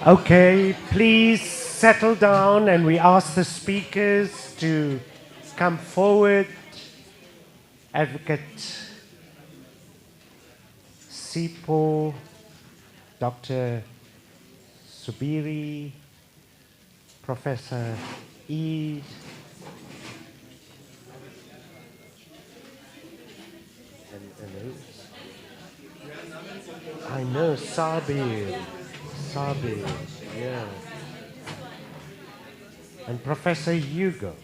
Okay, please settle down and we ask the speakers to come forward. Advocate Sipho, Dr. Subiri, Professor E. I know, Sabir, yeah. And Professor Hugo.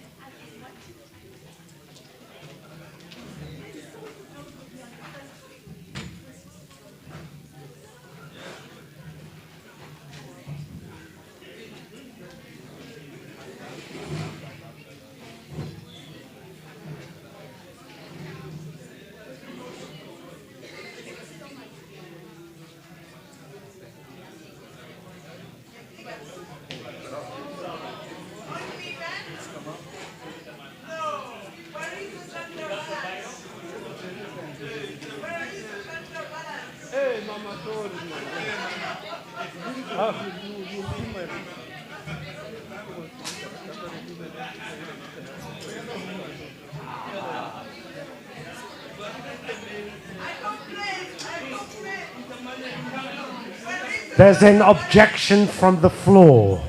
There's an objection from the floor.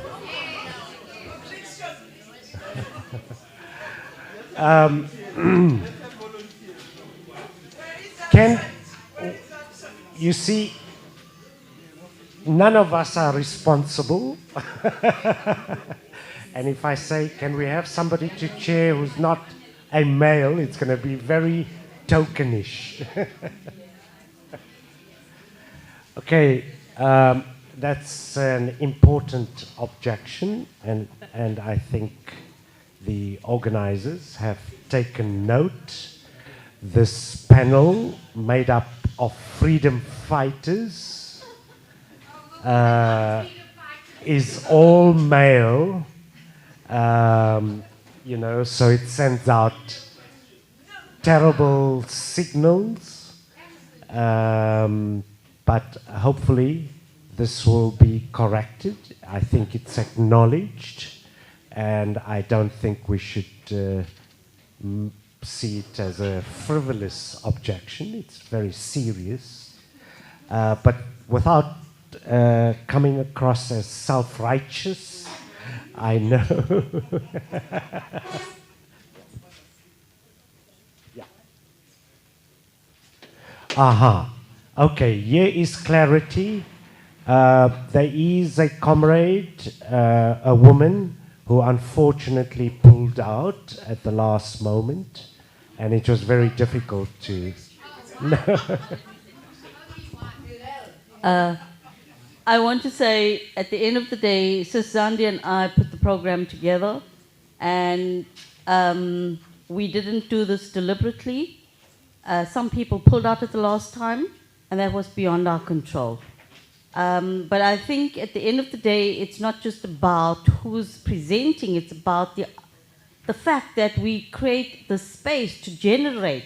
Can you see, none of us are responsible. And if I say, can we have somebody to chair who's not a male, it's going to be very tokenish. Okay, that's an important objection, and I think the organizers have taken note. This panel, made up of freedom fighters, is all male, you know, so it sends out terrible signals, but hopefully this will be corrected. I think it's acknowledged, and I don't think we should see it as a frivolous objection. It's very serious, but without coming across as self-righteous, I know. Yeah. Aha. Okay, here is clarity. There is a comrade, a woman, who unfortunately pulled out at the last moment, and it was very difficult to... I want to say, at the end of the day, Sis Zandi and I put the program together, and we didn't do this deliberately. Some people pulled out at the last time, and that was beyond our control. But I think at the end of the day, it's not just about who's presenting, it's about the fact that we create the space to generate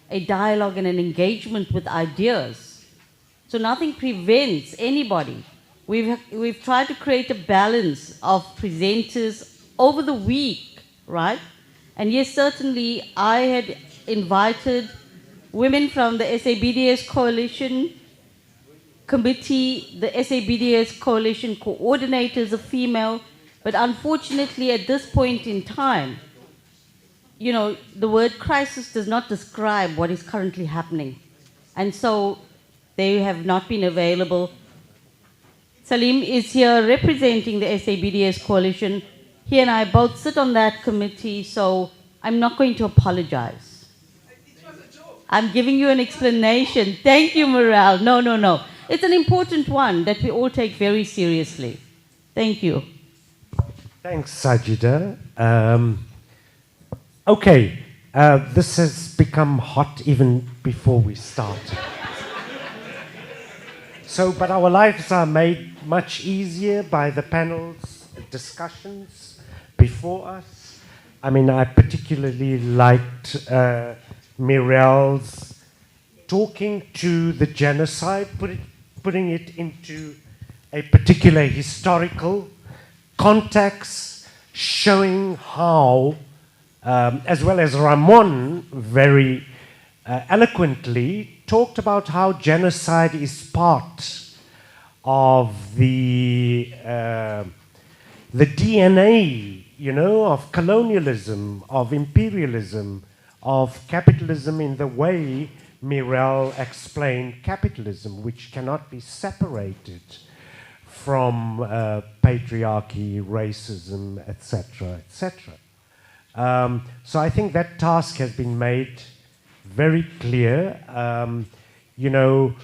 a dialogue and an engagement with ideas. So nothing prevents anybody. We've tried to create a balance of presenters over the week, right? And yes, certainly I had invited women from the SABDS Coalition Committee, the SABDS Coalition coordinators are female, but unfortunately at this point in time, you know, the word crisis does not describe what is currently happening. And so they have not been available. Salim is here representing the SABDS Coalition. He and I both sit on that committee, so I'm not going to apologize. I'm giving you an explanation. Thank you, Morale. No. It's an important one that we all take very seriously. Thank you. Thanks, Sajida. Okay, This has become hot even before we start. So, but our lives are made much easier by the panels, discussions before us. I mean, I particularly liked Mirel's talking to the genocide, putting it into a particular historical context, showing how, as well as Ramon very eloquently talked about how genocide is part of the DNA, you know, of colonialism, of imperialism, of capitalism in the way Mirel explained capitalism, which cannot be separated from patriarchy, racism, etc., etc. So I think that task has been made very clear. You know,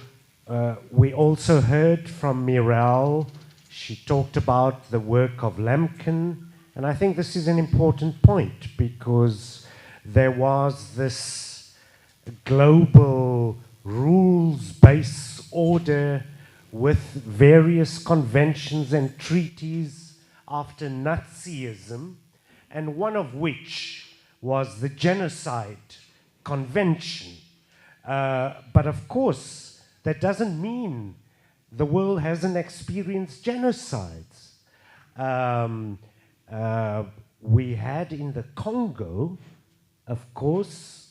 we also heard from Mirel. She talked about the work of Lemkin, and I think this is an important point because there was this global rules-based order with various conventions and treaties after Nazism, and one of which was the Genocide Convention. But of course, that doesn't mean the world hasn't experienced genocides. We had in the Congo, of course,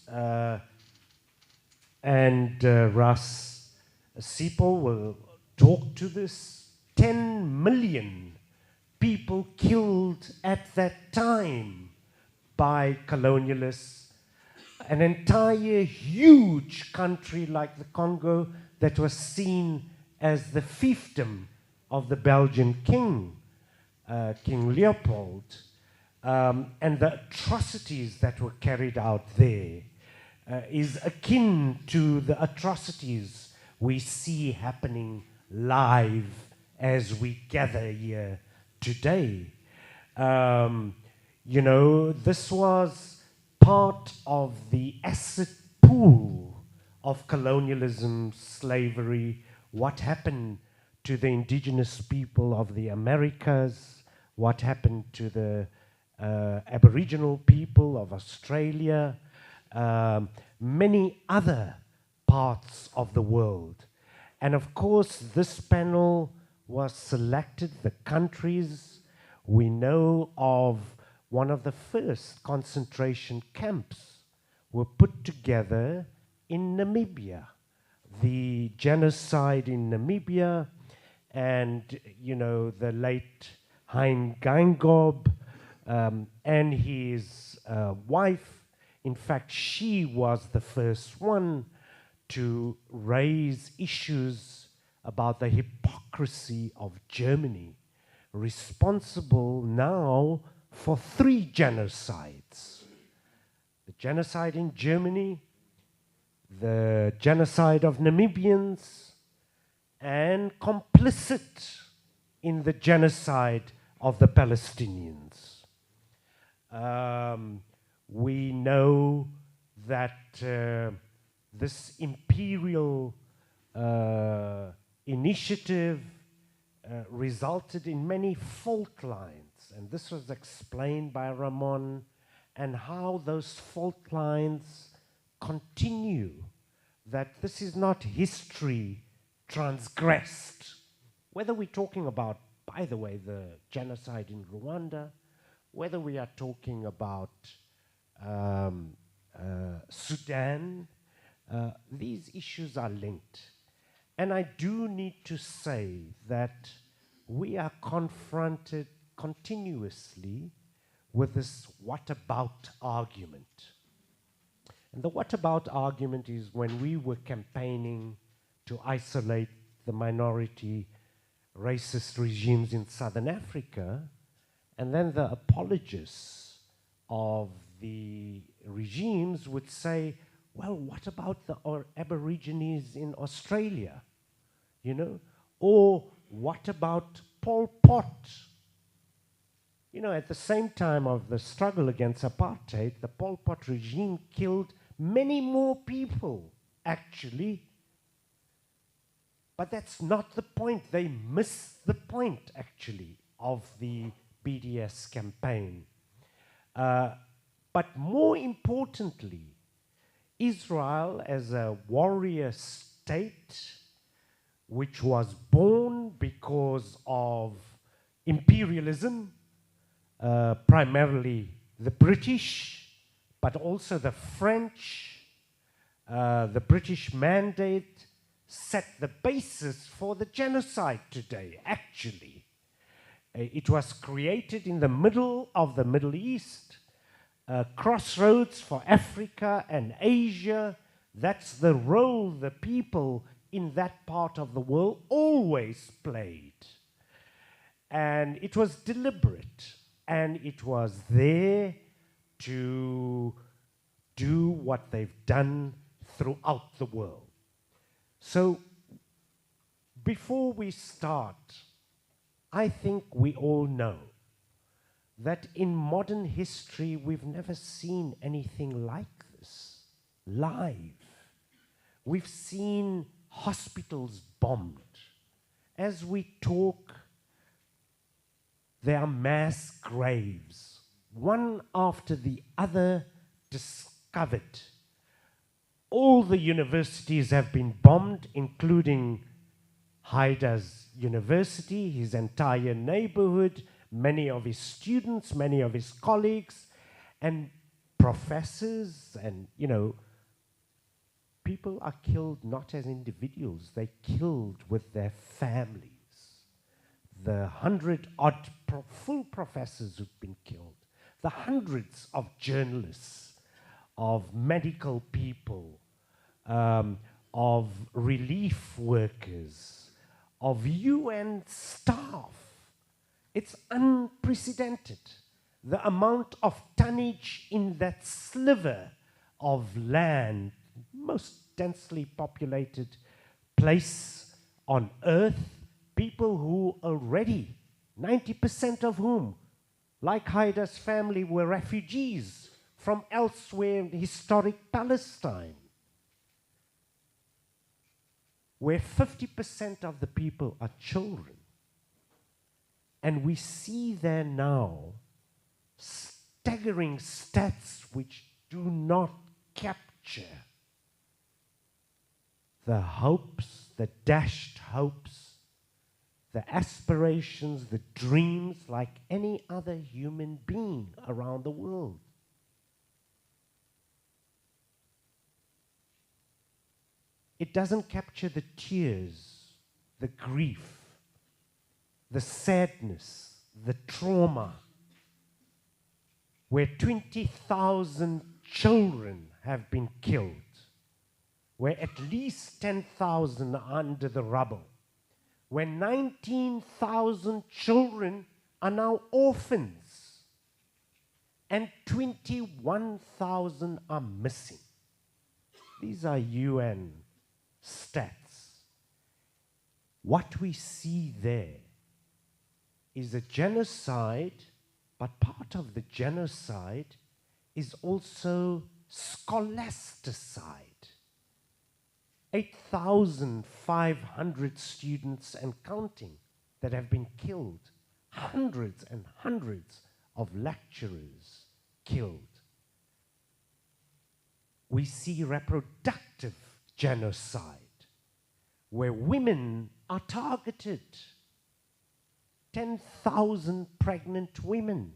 and Ras Sipo will talk to this, 10 million people killed at that time by colonialists. An entire huge country like the Congo that was seen as the fiefdom of the Belgian king, King Leopold, and the atrocities that were carried out there is akin to the atrocities we see happening live as we gather here today. You know, this was part of the asset pool of colonialism, slavery, what happened to the indigenous people of the Americas, what happened to the Aboriginal people of Australia, many other parts of the world. And of course, this panel was selected, the countries. We know of one of the first concentration camps were put together in Namibia. The genocide in Namibia, and you know, the late Hein Geingob and his wife. In fact, she was the first one to raise issues about the hypocrisy of Germany, responsible now for 3 genocides. The genocide in Germany, the genocide of Namibians, and complicit in the genocide of the Palestinians. We know that this imperial initiative resulted in many fault lines, and this was explained by Ramon, and how those fault lines continue, that this is not history transgressed. Whether we're talking about, by the way, the genocide in Rwanda, whether we are talking about Sudan, these issues are linked. And I do need to say that we are confronted continuously with this what about argument. And the what about argument is when we were campaigning to isolate the minority racist regimes in Southern Africa, and then the apologists of the regimes would say, well, what about the Aborigines in Australia? You know? Or what about Pol Pot? You know, at the same time of the struggle against apartheid, the Pol Pot regime killed many more people, actually. But that's not the point. They miss the point, actually, of the BDS campaign. But more importantly, Israel as a warrior state, which was born because of imperialism, primarily the British, but also the French, the British mandate set the basis for the genocide today, actually. It was created in the middle of the Middle East, crossroads for Africa and Asia. That's the role the people in that part of the world always played. And it was deliberate, and it was there to do what they've done throughout the world. So, before we start, I think we all know that in modern history we've never seen anything like this live. We've seen hospitals bombed. As we talk, there are mass graves, one after the other discovered. All the universities have been bombed, including Haidar's university, his entire neighborhood, many of his students, many of his colleagues, and professors, and, you know, people are killed not as individuals, they're killed with their families. The 100-odd full professors who've been killed, the hundreds of journalists, of medical people, of relief workers, of UN staff. It's unprecedented. The amount of tonnage in that sliver of land, most densely populated place on earth, people who already, 90% of whom, like Haidar's family, were refugees from elsewhere in historic Palestine, where 50% of the people are children. And we see there now staggering stats which do not capture the hopes, the dashed hopes, the aspirations, the dreams, like any other human being around the world. It doesn't capture the tears, the grief, the sadness, the trauma, where 20,000 children have been killed, where at least 10,000 are under the rubble, where 19,000 children are now orphans, and 21,000 are missing. These are UN stats. What we see there is a genocide, but part of the genocide is also scholasticide. 8,500 students and counting that have been killed, hundreds and hundreds of lecturers killed. We see reproductive genocide, where women are targeted. 10,000 pregnant women,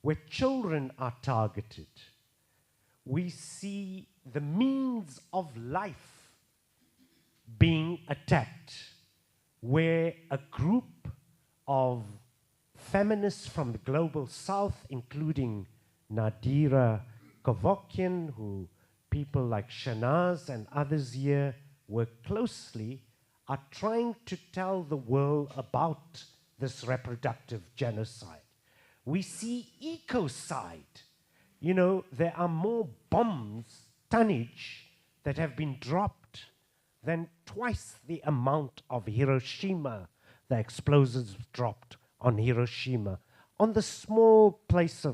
where children are targeted. We see the means of life being attacked, where a group of feminists from the global south, including Nadira Kovokian, who people like Shanaz and others here work closely, are trying to tell the world about this reproductive genocide. We see ecocide. You know, there are more bombs, tonnage, that have been dropped than twice the amount of Hiroshima, the explosives dropped on Hiroshima on the small piece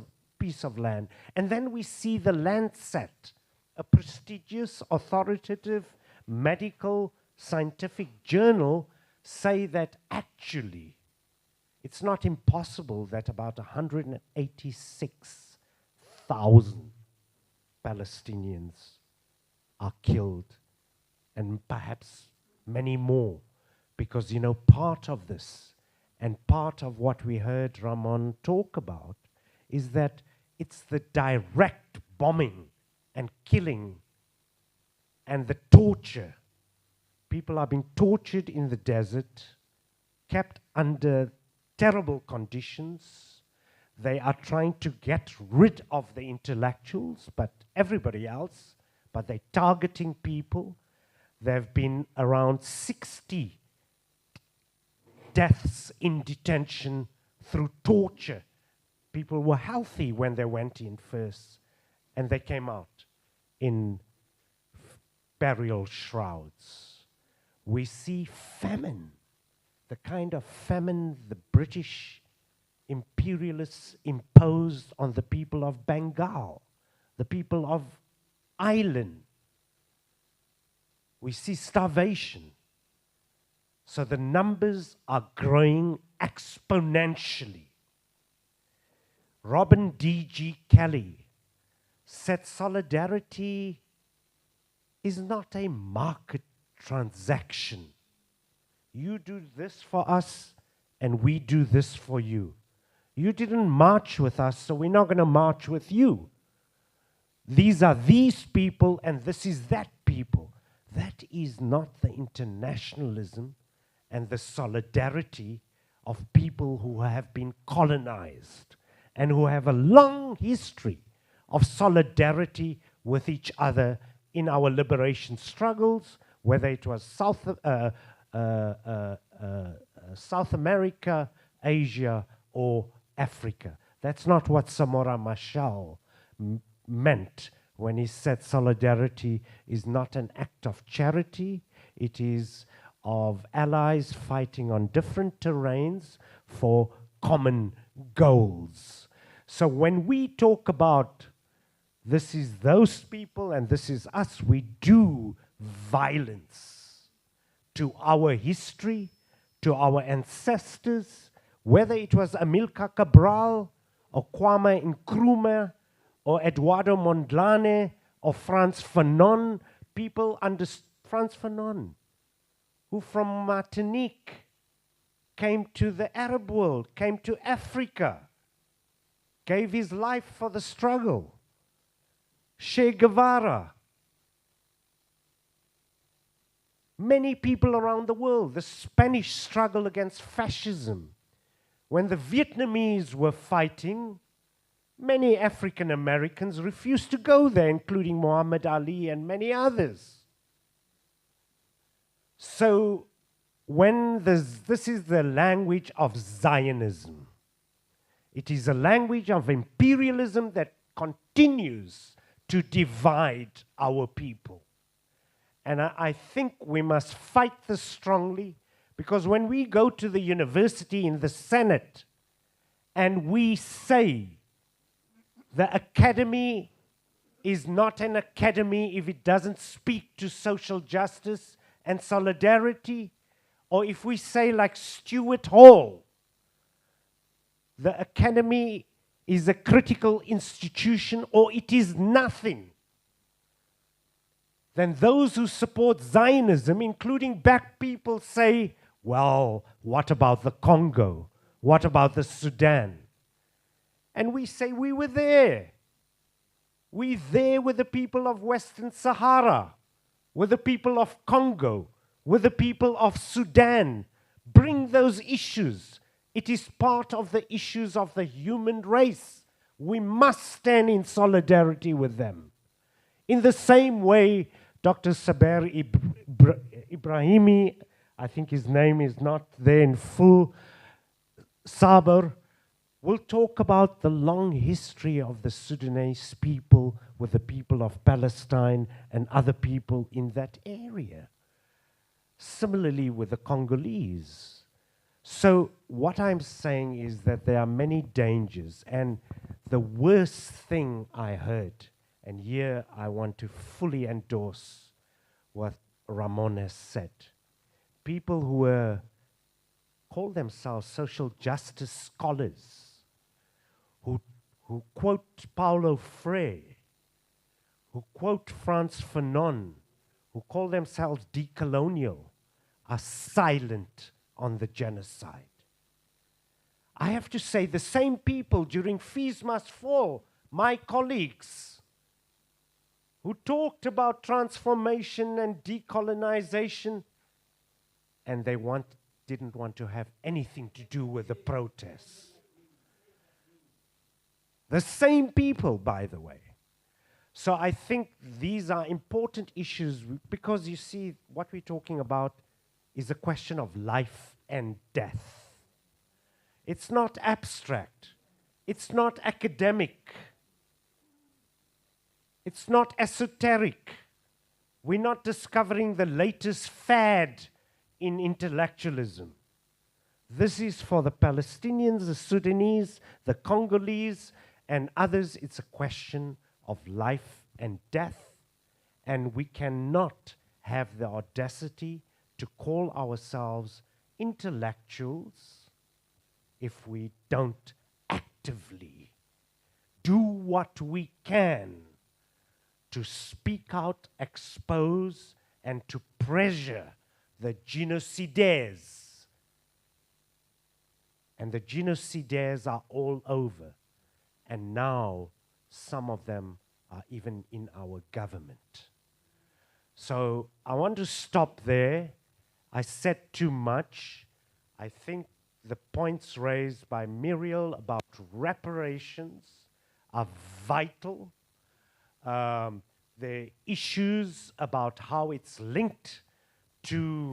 of land. And then we see the Lancet, a prestigious, authoritative, medical, scientific journal, say that actually it's not impossible that about 186,000 Palestinians are killed, and perhaps many more, because, you know, part of this and part of what we heard Ramon talk about is that it's the direct bombing and killing and the torture. People are being tortured in the desert, kept under terrible conditions. They are trying to get rid of the intellectuals, but everybody else, but they're targeting people. There have been around 60 deaths in detention through torture. People were healthy when they went in first, and they came out in burial shrouds. We see famine, the kind of famine the British imperialists imposed on the people of Bengal, the people of Ireland. We see starvation. So the numbers are growing exponentially. Robin D.G. Kelly said solidarity is not a market transaction. You do this for us, and we do this for you. You didn't march with us, so we're not going to march with you. These are these people, and this is that people. That is not the internationalism and the solidarity of people who have been colonized and who have a long history of solidarity with each other in our liberation struggles, whether it was South America, Asia, or Africa. That's not what Samora Machel meant when he said solidarity is not an act of charity, it is of allies fighting on different terrains for common goals. So when we talk about this is those people and this is us, we do violence to our history, to our ancestors, whether it was Amilcar Cabral or Kwame Nkrumah or Eduardo Mondlane or Frantz Fanon, people under Frantz Fanon, who from Martinique came to the Arab world, came to Africa, gave his life for the struggle. Che Guevara. Many people around the world, the Spanish struggle against fascism. When the Vietnamese were fighting, many African Americans refused to go there, including Muhammad Ali and many others. So when this is the language of Zionism. It is a language of imperialism that continues to divide our people. And I think we must fight this strongly, because when we go to the university in the Senate and we say the academy is not an academy if it doesn't speak to social justice and solidarity, or if we say like Stuart Hall, the academy is a critical institution or it is nothing, then those who support Zionism, including black people, say, well, what about the Congo? What about the Sudan? And we say we were there. We're there with the people of Western Sahara, with the people of Congo, with the people of Sudan. Bring those issues. It is part of the issues of the human race. We must stand in solidarity with them. In the same way, Dr. Saber Ibrahimi, I think his name is not there in full, Saber, will talk about the long history of the Sudanese people with the people of Palestine and other people in that area. Similarly with the Congolese. So what I'm saying is that there are many dangers, and the worst thing I heard, and here I want to fully endorse what Ramon has said. People who call themselves social justice scholars, who quote Paulo Freire, who quote Frantz Fanon, who call themselves decolonial, are silent on the genocide. I have to say, the same people during Fees Must Fall, my colleagues, who talked about transformation and decolonization, and they didn't want to have anything to do with the protests. The same people, by the way. So I think these are important issues because you see, what we're talking about is a question of life and death. It's not abstract. It's not academic. It's not esoteric. We're not discovering the latest fad in intellectualism. This is for the Palestinians, the Sudanese, the Congolese, and others. It's a question of life and death, and we cannot have the audacity to call ourselves intellectuals if we don't actively do what we can to speak out, expose, and to pressure the genocidaires. And the genocidaires are all over. And now some of them are even in our government. So I want to stop there. I said too much. I think the points raised by Muriel about reparations are vital. The issues about how it's linked to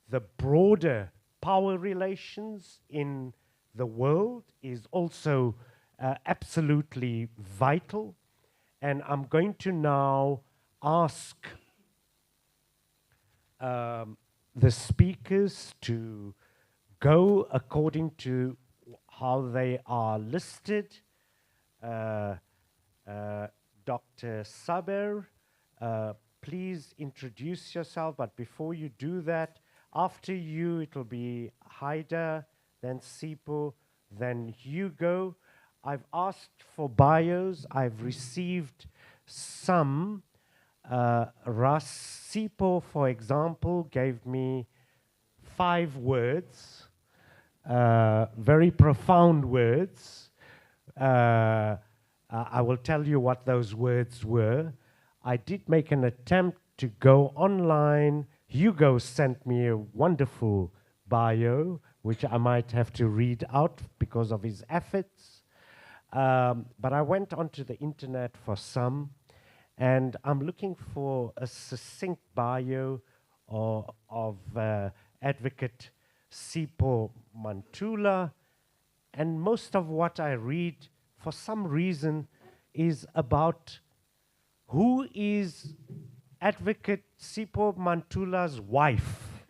the broader power relations in the world is also absolutely vital. And I'm going to now ask the speakers to go according to how they are listed. Dr. Saber, please introduce yourself, but before you do that, after you it will be Haida, then Sipo, then Hugo. I've asked for bios, I've received some. Sipo, for example, gave me 5 words, very profound words. I will tell you what those words were. I did make an attempt to go online. Hugo sent me a wonderful bio, which I might have to read out because of his efforts. But I went onto the internet for some, and I'm looking for a succinct bio of Advocate Sipho Mantula, and most of what I read, for some reason, is about who is Advocate Sipho Mantula's wife.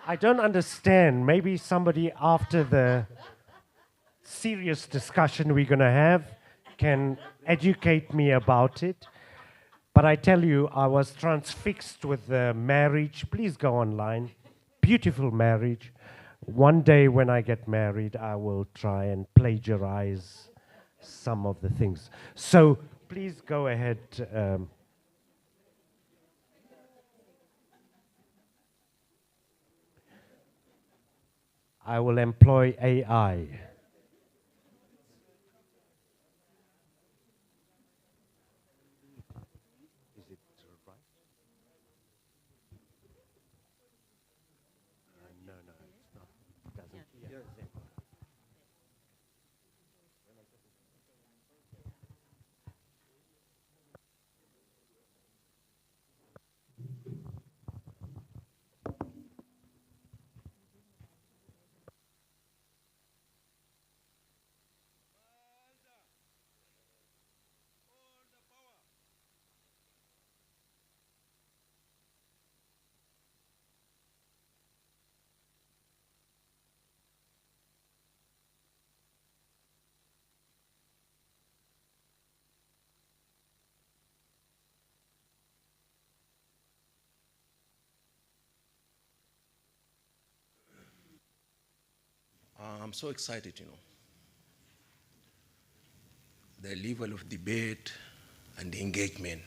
I don't understand. Maybe somebody after the serious discussion we're going to have can educate me about it. But I tell you, I was transfixed with the marriage. Please go online. Beautiful marriage. One day when I get married, I will try and plagiarize some of the things. So please go ahead. I will employ AI. Is it right? No, it's not. It doesn't. Yeah. I'm so excited, The level of debate and engagement.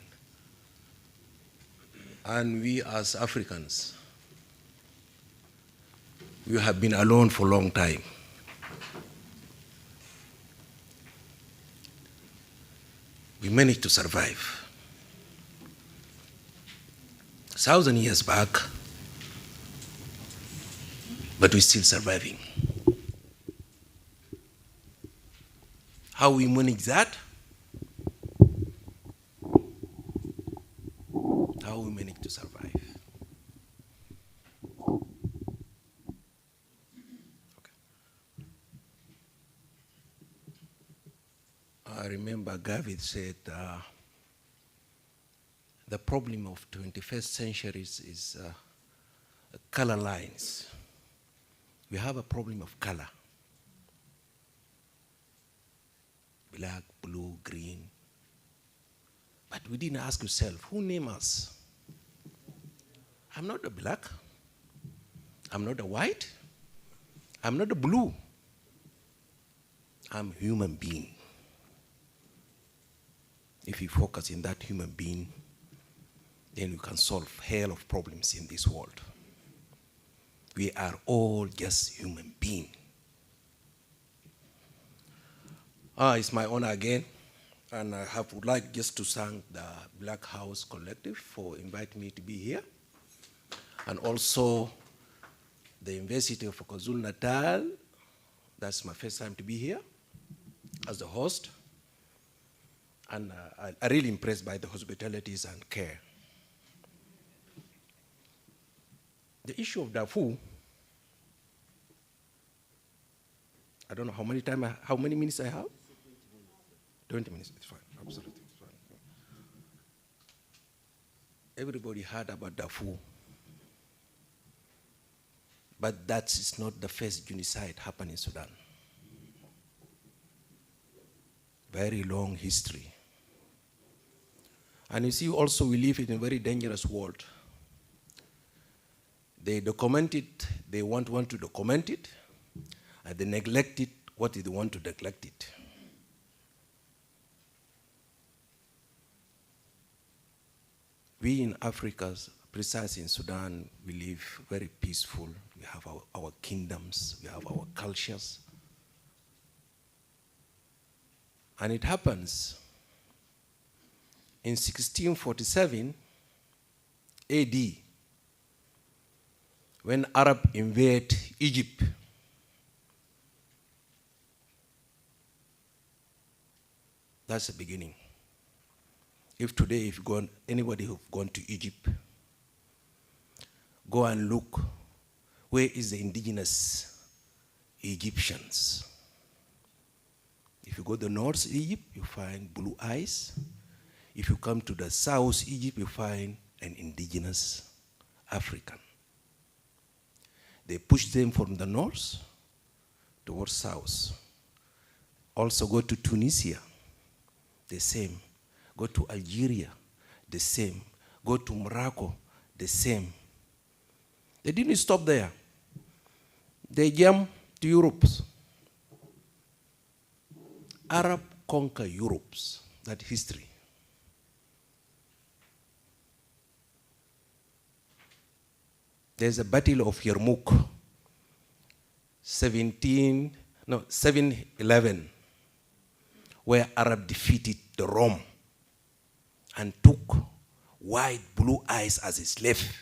And we as Africans, we have been alone for a long time. We managed to survive. 1,000 years back, but we're still surviving. How we manage that? How we manage to survive. Okay. I remember Gavitt said, the problem of 21st century is color lines. We have a problem of color. Black, blue, green. But we didn't ask yourself, who named us? I'm not a black. I'm not a white. I'm not a blue. I'm a human being. If we focus in that human being, then we can solve hell of problems in this world. We are all just human beings. It's my honor again, and I would like just to thank the Black House Collective for inviting me to be here, and also the University of KwaZulu-Natal. That's my first time to be here as the host, and I'm really impressed by the hospitalities and care. The issue of Darfur, I don't know how many minutes I have? 20 minutes, it's fine, absolutely, it's fine. Everybody heard about Darfur, but that is not the first genocide happened in Sudan. Very long history. And you see also we live in a very dangerous world. They document it, they want to document it, and they neglect it, what they want to neglect it. We in Africa, precisely in Sudan, we live very peaceful. We have our kingdoms, we have our cultures. And it happens in 1647 AD, when Arab invade Egypt. That's the beginning. If today, if anybody who's gone to Egypt, go and look, where is the indigenous Egyptians? If you go to the North Egypt, you find blue eyes. If you come to the South Egypt, you find an indigenous African. They push them from the north towards south. Also go to Tunisia, the same. Go to Algeria, the same. Go to Morocco, the same. They didn't stop there. They jumped to Europe. Arab conquer Europe, that history. There's a battle of Yarmouk, 711, where Arab defeated the Rome and took white, blue eyes as a slave.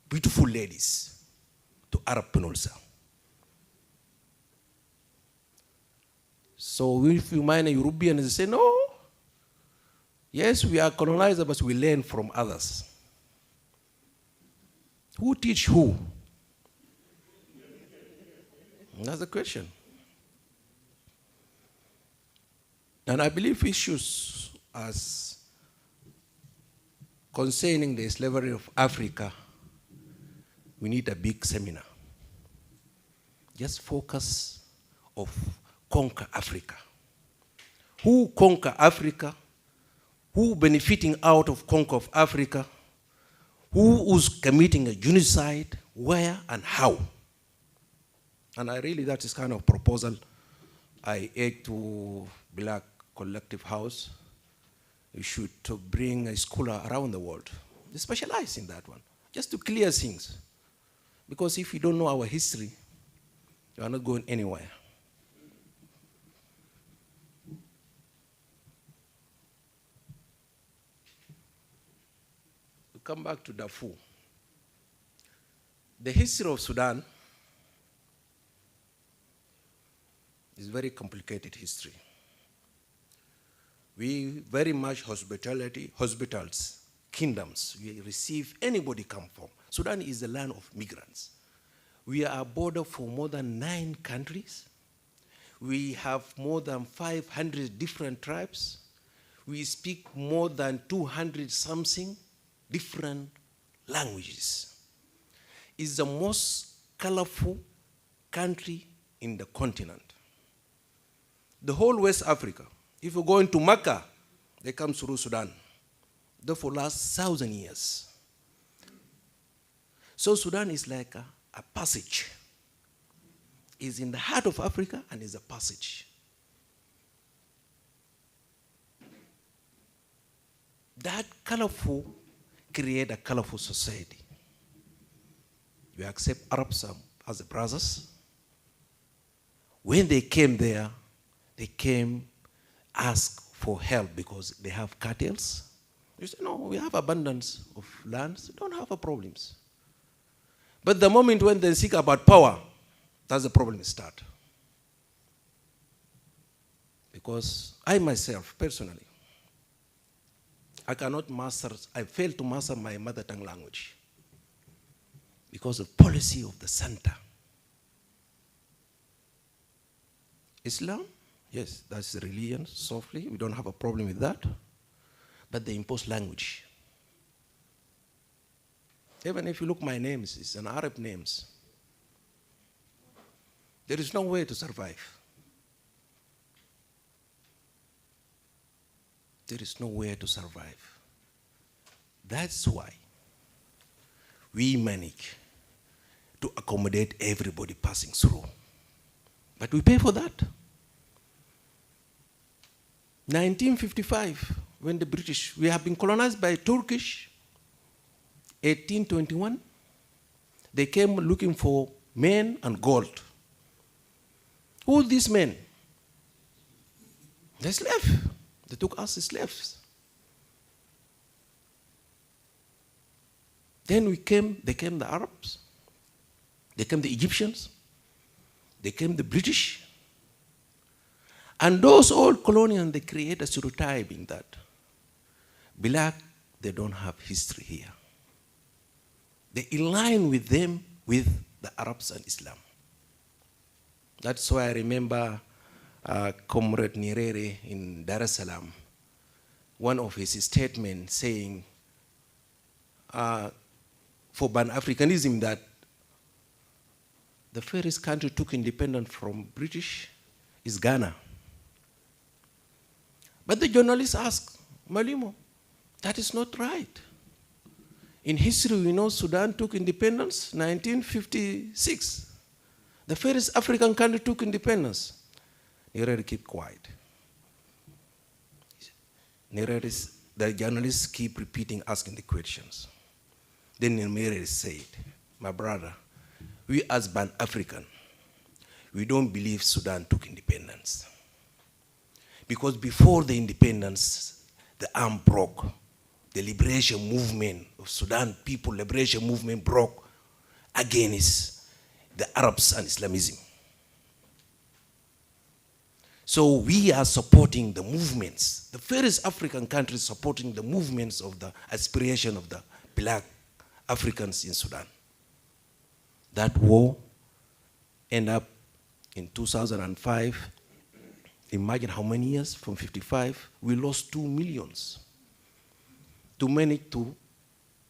Beautiful ladies to Arab Peninsula. So if you mind a European, they say, no, yes, we are colonizers, but we learn from others. Who teach who? That's the question. And I believe issues as concerning the slavery of Africa, we need a big seminar. Just focus of conquer Africa. Who conquer Africa? Who benefiting out of conquer of Africa? Who is committing a genocide? Where and how? And that is kind of proposal I ate to Black Collective House. We should to bring a scholar around the world. They specialize in that one, just to clear things. Because if you don't know our history, you are not going anywhere. We come back to Darfur. The history of Sudan is very complicated history. We very much hospitals, kingdoms. We receive anybody come from. Sudan is the land of migrants. We are a border for more than 9 countries. We have more than 500 different tribes. We speak more than 200 something different languages. It's the most colorful country in the continent. The whole West Africa, if you go into Mecca, they come through Sudan. Therefore, last 1,000 years. So Sudan is like a passage. It's in the heart of Africa and is a passage. That colorful create a colorful society. We accept Arabs as brothers. When they came there, they came ask for help because they have cattle. You say, no, we have abundance of lands, we don't have problems. But the moment when they seek about power, that's the problem start. Because I myself, personally, I fail to master my mother tongue language because of policy of the center. Islam, yes, that's the religion, softly, we don't have a problem with that. But they impose language. Even if you look my names, it's an Arab names. There is no way to survive. There is no way to survive. That's why we manage to accommodate everybody passing through. But we pay for that. 1955, when the British, we have been colonized by Turkish, 1821, they came looking for men and gold. Who are these men? They're slaves. They took us as slaves. Then they came the Arabs, they came the Egyptians, they came the British. And those old colonials, they create a stereotype in that Black, they don't have history here. They align with them, with the Arabs and Islam. That's why I remember Comrade Nyerere in Dar es Salaam, one of his statements saying, for Pan-Africanism, that the first country took independence from British is Ghana. But the journalist asked, Malimo, that is not right. In history, we know Sudan took independence 1956. The first African country took independence. Nyerere keep quiet. The journalists keep repeating, asking the questions. Then Nyerere said, my brother, we as Pan-African, we don't believe Sudan took independence. Because before the independence, the arm broke. The liberation movement of Sudan people, liberation movement broke against the Arabs and Islamism. So we are supporting the movements. The first African country supporting the movements of the aspiration of the Black Africans in Sudan. That war ended up in 2005. Imagine how many years from 55, we lost 2 million to manage to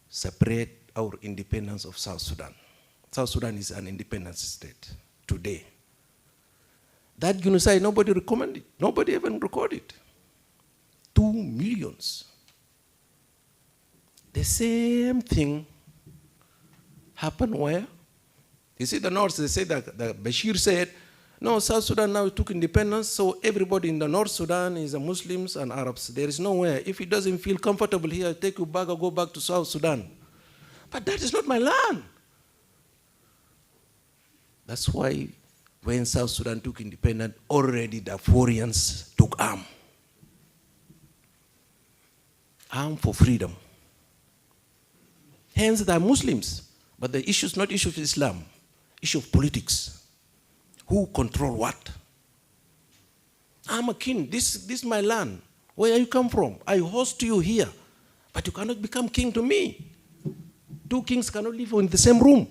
separate our independence of South Sudan. South Sudan is an independent state today. That genocide, nobody recommended, nobody even recorded. 2 million. The same thing happened where? You see, the North, they say that Bashir said, no, South Sudan now took independence, so everybody in the North Sudan is Muslims and Arabs. There is nowhere. If he doesn't feel comfortable here, take you back or go back to South Sudan. But that is not my land. That's why when South Sudan took independence, already the Darfurians took arm. Arm for freedom. Hence, they are Muslims. But the issue is not issue of Islam, issue of politics. Who control what? I'm a king. This is my land. Where you come from? I host you here. But you cannot become king to me. Two kings cannot live in the same room.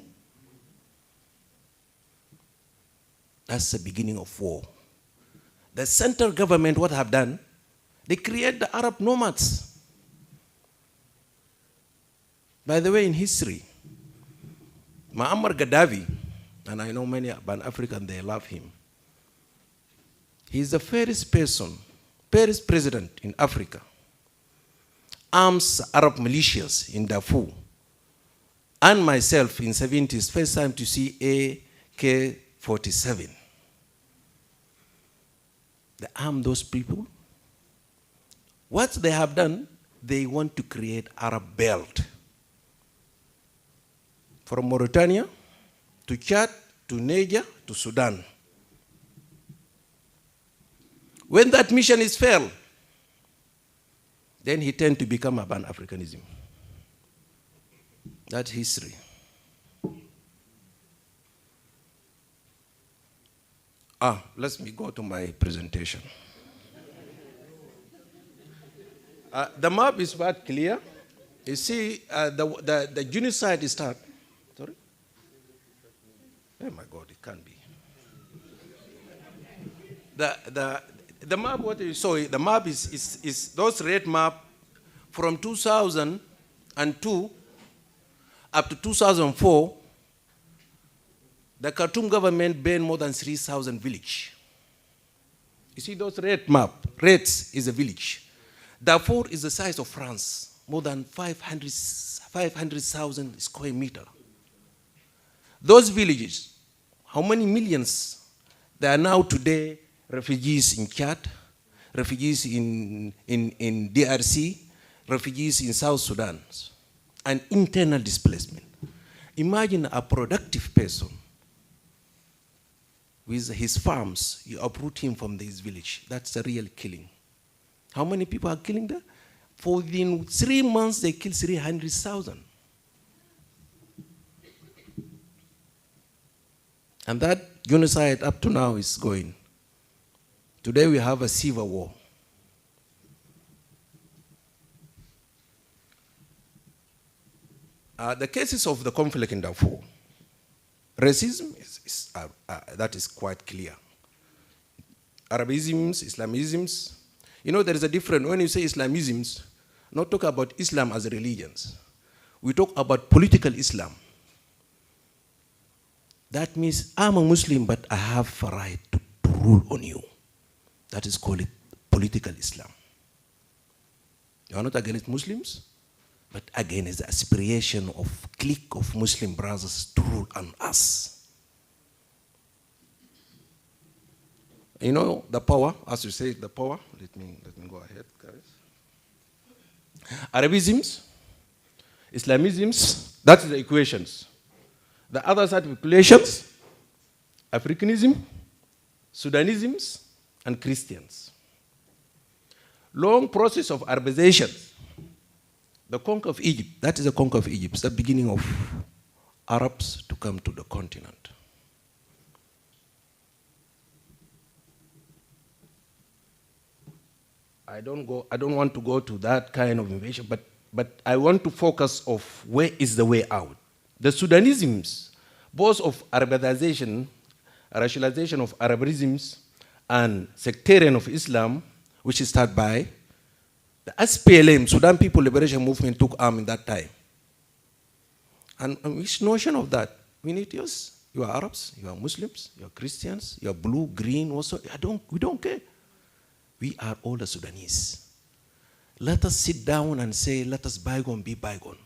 That's the beginning of war. The central government, what have done, they create the Arab nomads. By the way, in history, Muammar Gaddafi, and I know many Pan-Africans, they love him. He's the first person, first president in Africa, arms Arab militias in Darfur. And myself in 70s, first time to see AK-47. They arm those people. What they have done, they want to create Arab belt. From Mauritania to Chad, to Niger, to Sudan. When that mission is failed, then he tends to become a Pan-Africanism. That's history. Let me go to my presentation. The map is quite clear. You see, the genocide is start. Sorry? Oh my God, it can't be. The map, what you saw, the map is those red map from 2002 up to 2004. The Khartoum government banned more than 3,000 villages. You see those red map, reds is a village. Darfur is the size of France, more than 500,000 square meters. Those villages, how many millions? There are now today refugees in Chad, refugees in DRC, refugees in South Sudan, and internal displacement. Imagine a productive person with his farms, you uproot him from this village. That's a real killing. How many people are killing there? For within 3 months, they killed 300,000. And that genocide up to now is going. Today we have a civil war. The cases of the conflict in Darfur, racism, that is quite clear. Arabisms, Islamisms, you know there is a difference. When you say Islamisms, not talk about Islam as religions. We talk about political Islam. That means I'm a Muslim, but I have a right to rule on you. That is called political Islam. You are not against Muslims, but against the aspiration of a clique of Muslim brothers to rule on us. You know, the power, as you say, the power. Let me go ahead, guys. Arabisms, Islamisms, that's the equations. The other side of equations, Africanism, Sudanisms, and Christians. Long process of Arabization. The conquer of Egypt, that is the conquer of Egypt. It's the beginning of Arabs to come to the continent. I don't want to go to that kind of invasion, but I want to focus of where is the way out. The Sudanisms, both of Arabization, racialization of Arabisms, and sectarian of Islam, which is started by the SPLM, Sudan People Liberation Movement, took arm in that time. And which notion of that? We need yours. You are Arabs, you are Muslims, you are Christians, you are blue, green, also. We don't care. We are all the Sudanese. Let us sit down and say, let us bygone be bygone.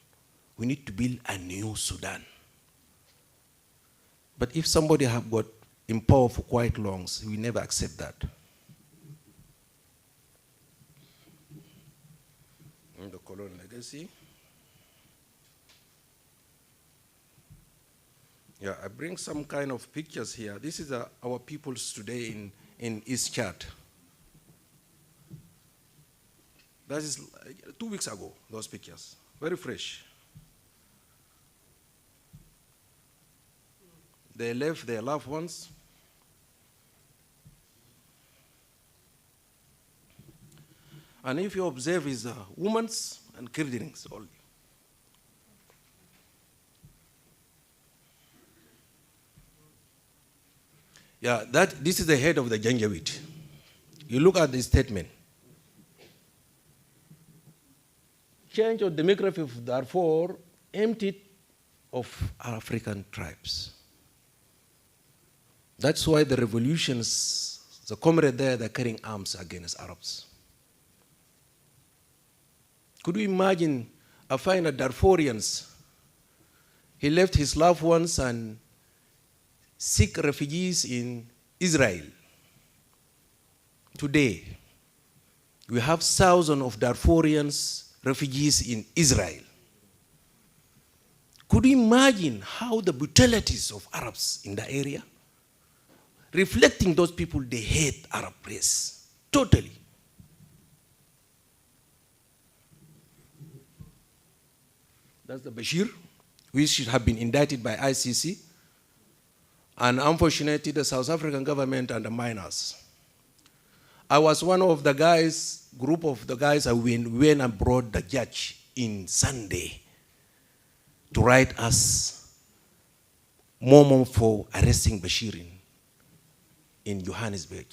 We need to build a new Sudan. But if somebody have got in power for quite long, we never accept that. The colonial legacy. Yeah, I bring some kind of pictures here. This is our peoples today in East Chad. That is 2 weeks ago, those pictures. Very fresh. They left their loved ones. And if you observe, is women's and children's only. Yeah, this is the head of the Janjaweed. You look at this statement. Change of demography of Darfur emptied of African tribes. That's why the revolutions, the comrade there, they're carrying arms against Arabs. Could you imagine a final Darfurians? He left his loved ones and seek refugees in Israel. Today, we have thousands of Darfurians refugees in Israel. Could you imagine how the brutalities of Arabs in the area? Reflecting those people, they hate Arab race, totally. That's the Bashir, which should have been indicted by ICC. And unfortunately, the South African government undermined us. I was one of the guys, group of the guys, I went and brought the judge in Sunday to write us memo for arresting Bashir in Johannesburg.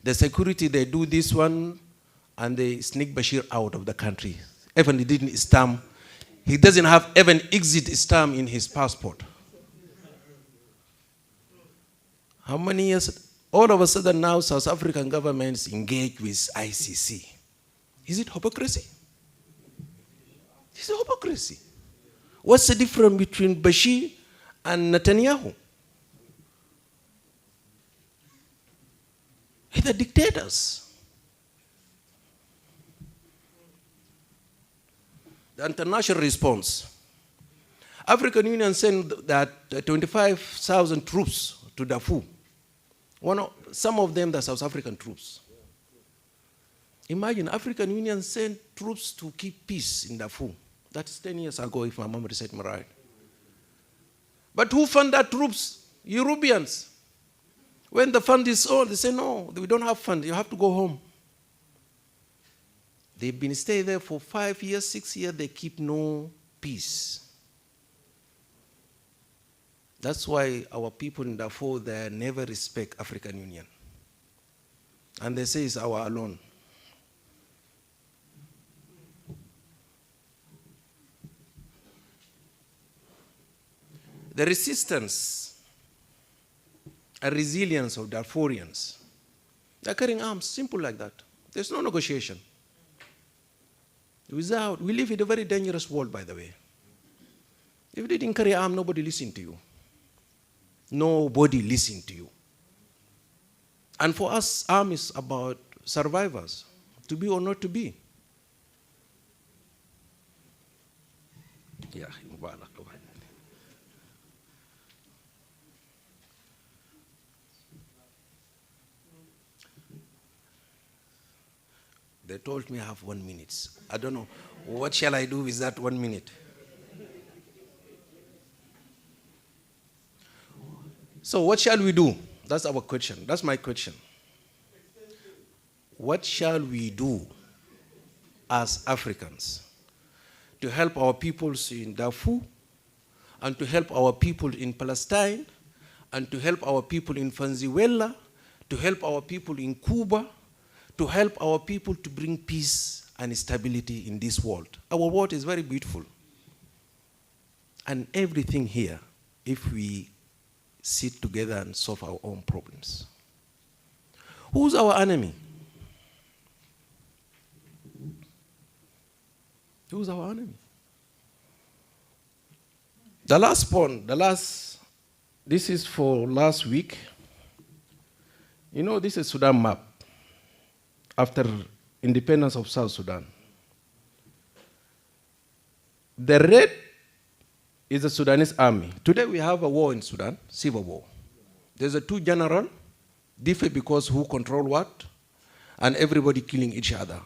The security, they do this one, and they sneak Bashir out of the country. Even he didn't stamp. He doesn't have even exit stamp in his passport. How many years? All of a sudden now, South African governments engage with ICC. Is it hypocrisy? It's a hypocrisy. What's the difference between Bashir and Netanyahu? They're dictators. The international response. African Union sent that 25,000 troops to Darfur. Some of them, the South African troops. Imagine, African Union sent troops to keep peace in Darfur. That's 10 years ago, if my memory set me right. But who funded troops? Europeans. When the fund is all, they say, no, we don't have fund, you have to go home. They've been staying there for 5 years, 6 years, they keep no peace. That's why our people in Darfur, they never respect African Union. And they say it's our alone. The resistance and resilience of Darfurians, they're carrying arms, simple like that. There's no negotiation. We live in a very dangerous world, by the way. If you didn't carry arms, nobody listened to you. Nobody listened to you. And for us, arm is about survivors, to be or not to be. Yeah. They told me I have 1 minute. I don't know. What shall I do with that 1 minute? So what shall we do? That's our question. That's my question. What shall we do as Africans to help our peoples in Darfur, and to help our people in Palestine, and to help our people in Venezuela, to help our people in Cuba, to help our people to bring peace and stability in this world? Our world is very beautiful. And everything here, if we sit together and solve our own problems. Who's our enemy? Who's our enemy? The last point, the last This is for last week. You know, this is Sudan map after independence of South Sudan. The red is the Sudanese army. Today we have a war in Sudan, civil war. There's a two general, different because who control what, and everybody killing each other.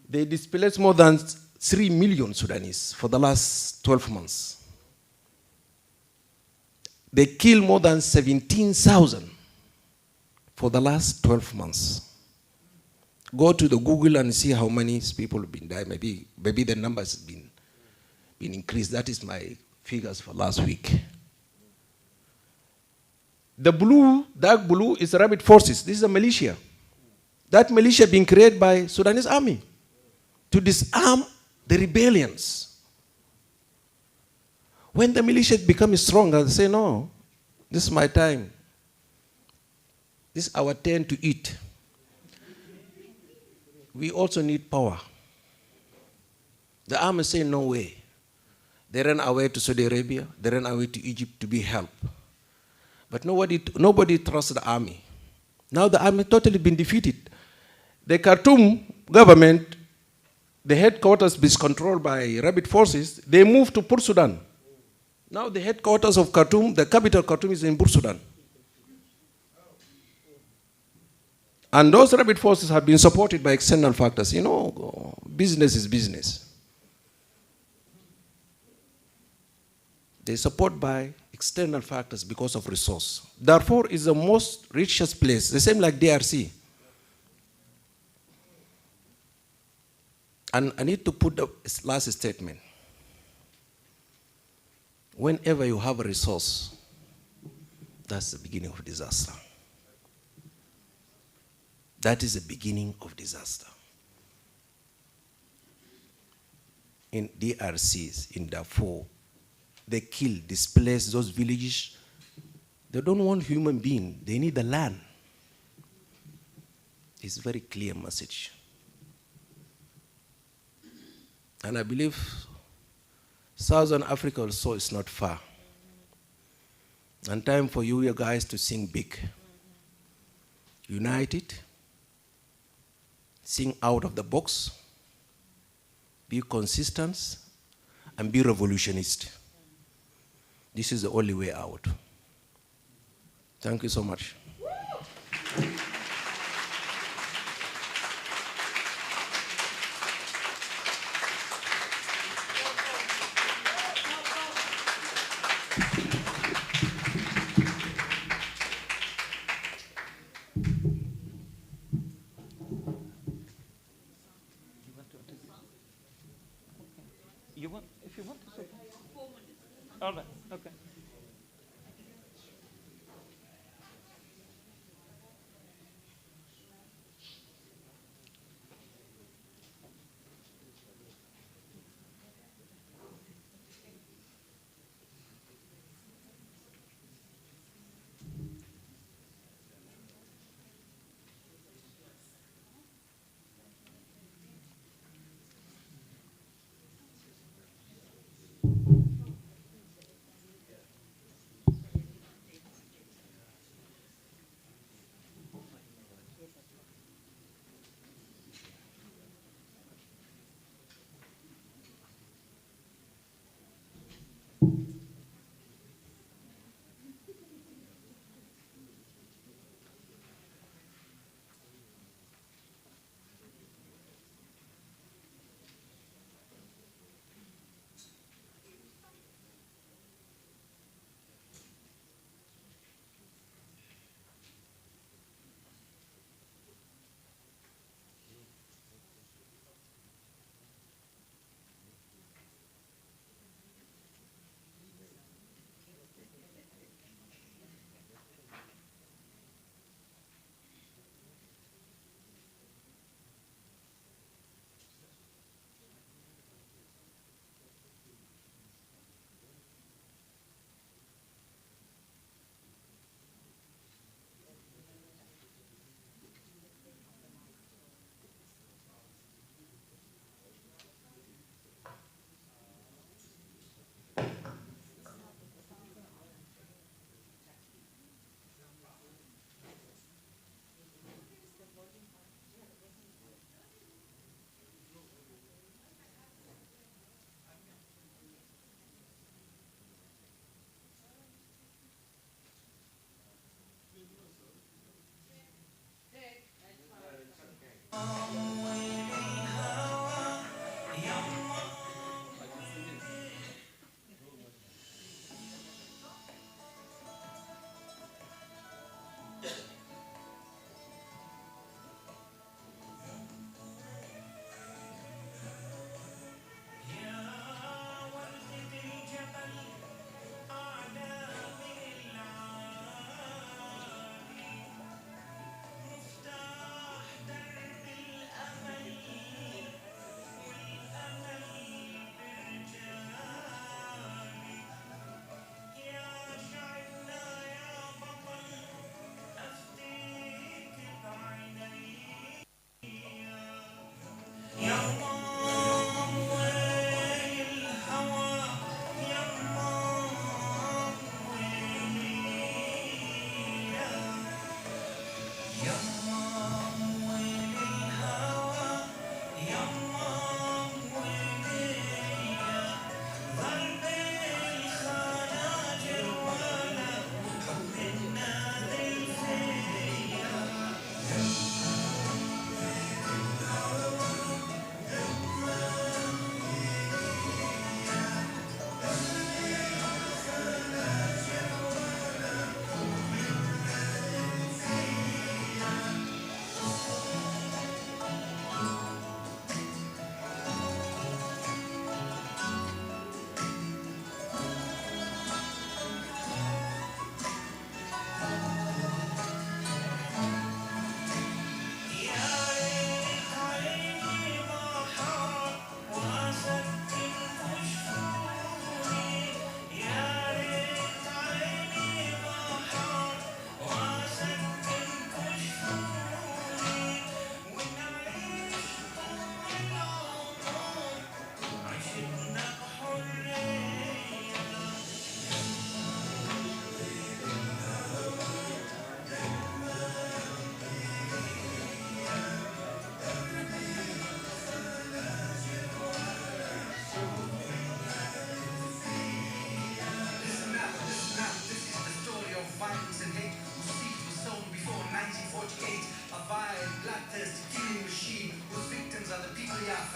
They displaced more than 3 million Sudanese for the last 12 months. They killed more than 17,000 for the last 12 months. Go to the Google and see how many people have been died. Maybe the numbers have been increased. That is my figures for last week. The blue, dark blue, is the rabbit forces. This is a militia. That militia being created by Sudanese army to disarm the rebellions. When the militia becomes stronger, they say, no, this is my time. This is our turn to eat. We also need power. The army say, no way. They ran away to Saudi Arabia. They ran away to Egypt to be helped. But nobody trusts the army. Now the army totally been defeated. The Khartoum government, the headquarters is controlled by rabbit forces. They moved to Port Sudan. Now the headquarters of Khartoum, the capital Khartoum, is in Port Sudan. And those rabbit forces have been supported by external factors. You know, business is business. They support by external factors because of resource. Darfur is the most richest place, the same like DRC. And I need to put the last statement. Whenever you have a resource, that's the beginning of disaster. That is the beginning of disaster. In DRCs, in Darfur, they kill, displace those villages. They don't want human being. They need the land. It's a very clear message. And I believe Southern Africa also is not far. And time for you guys to think big. United, think out of the box, be consistent, and be revolutionist. This is the only way out. Thank you so much. If you want to say. All right, okay.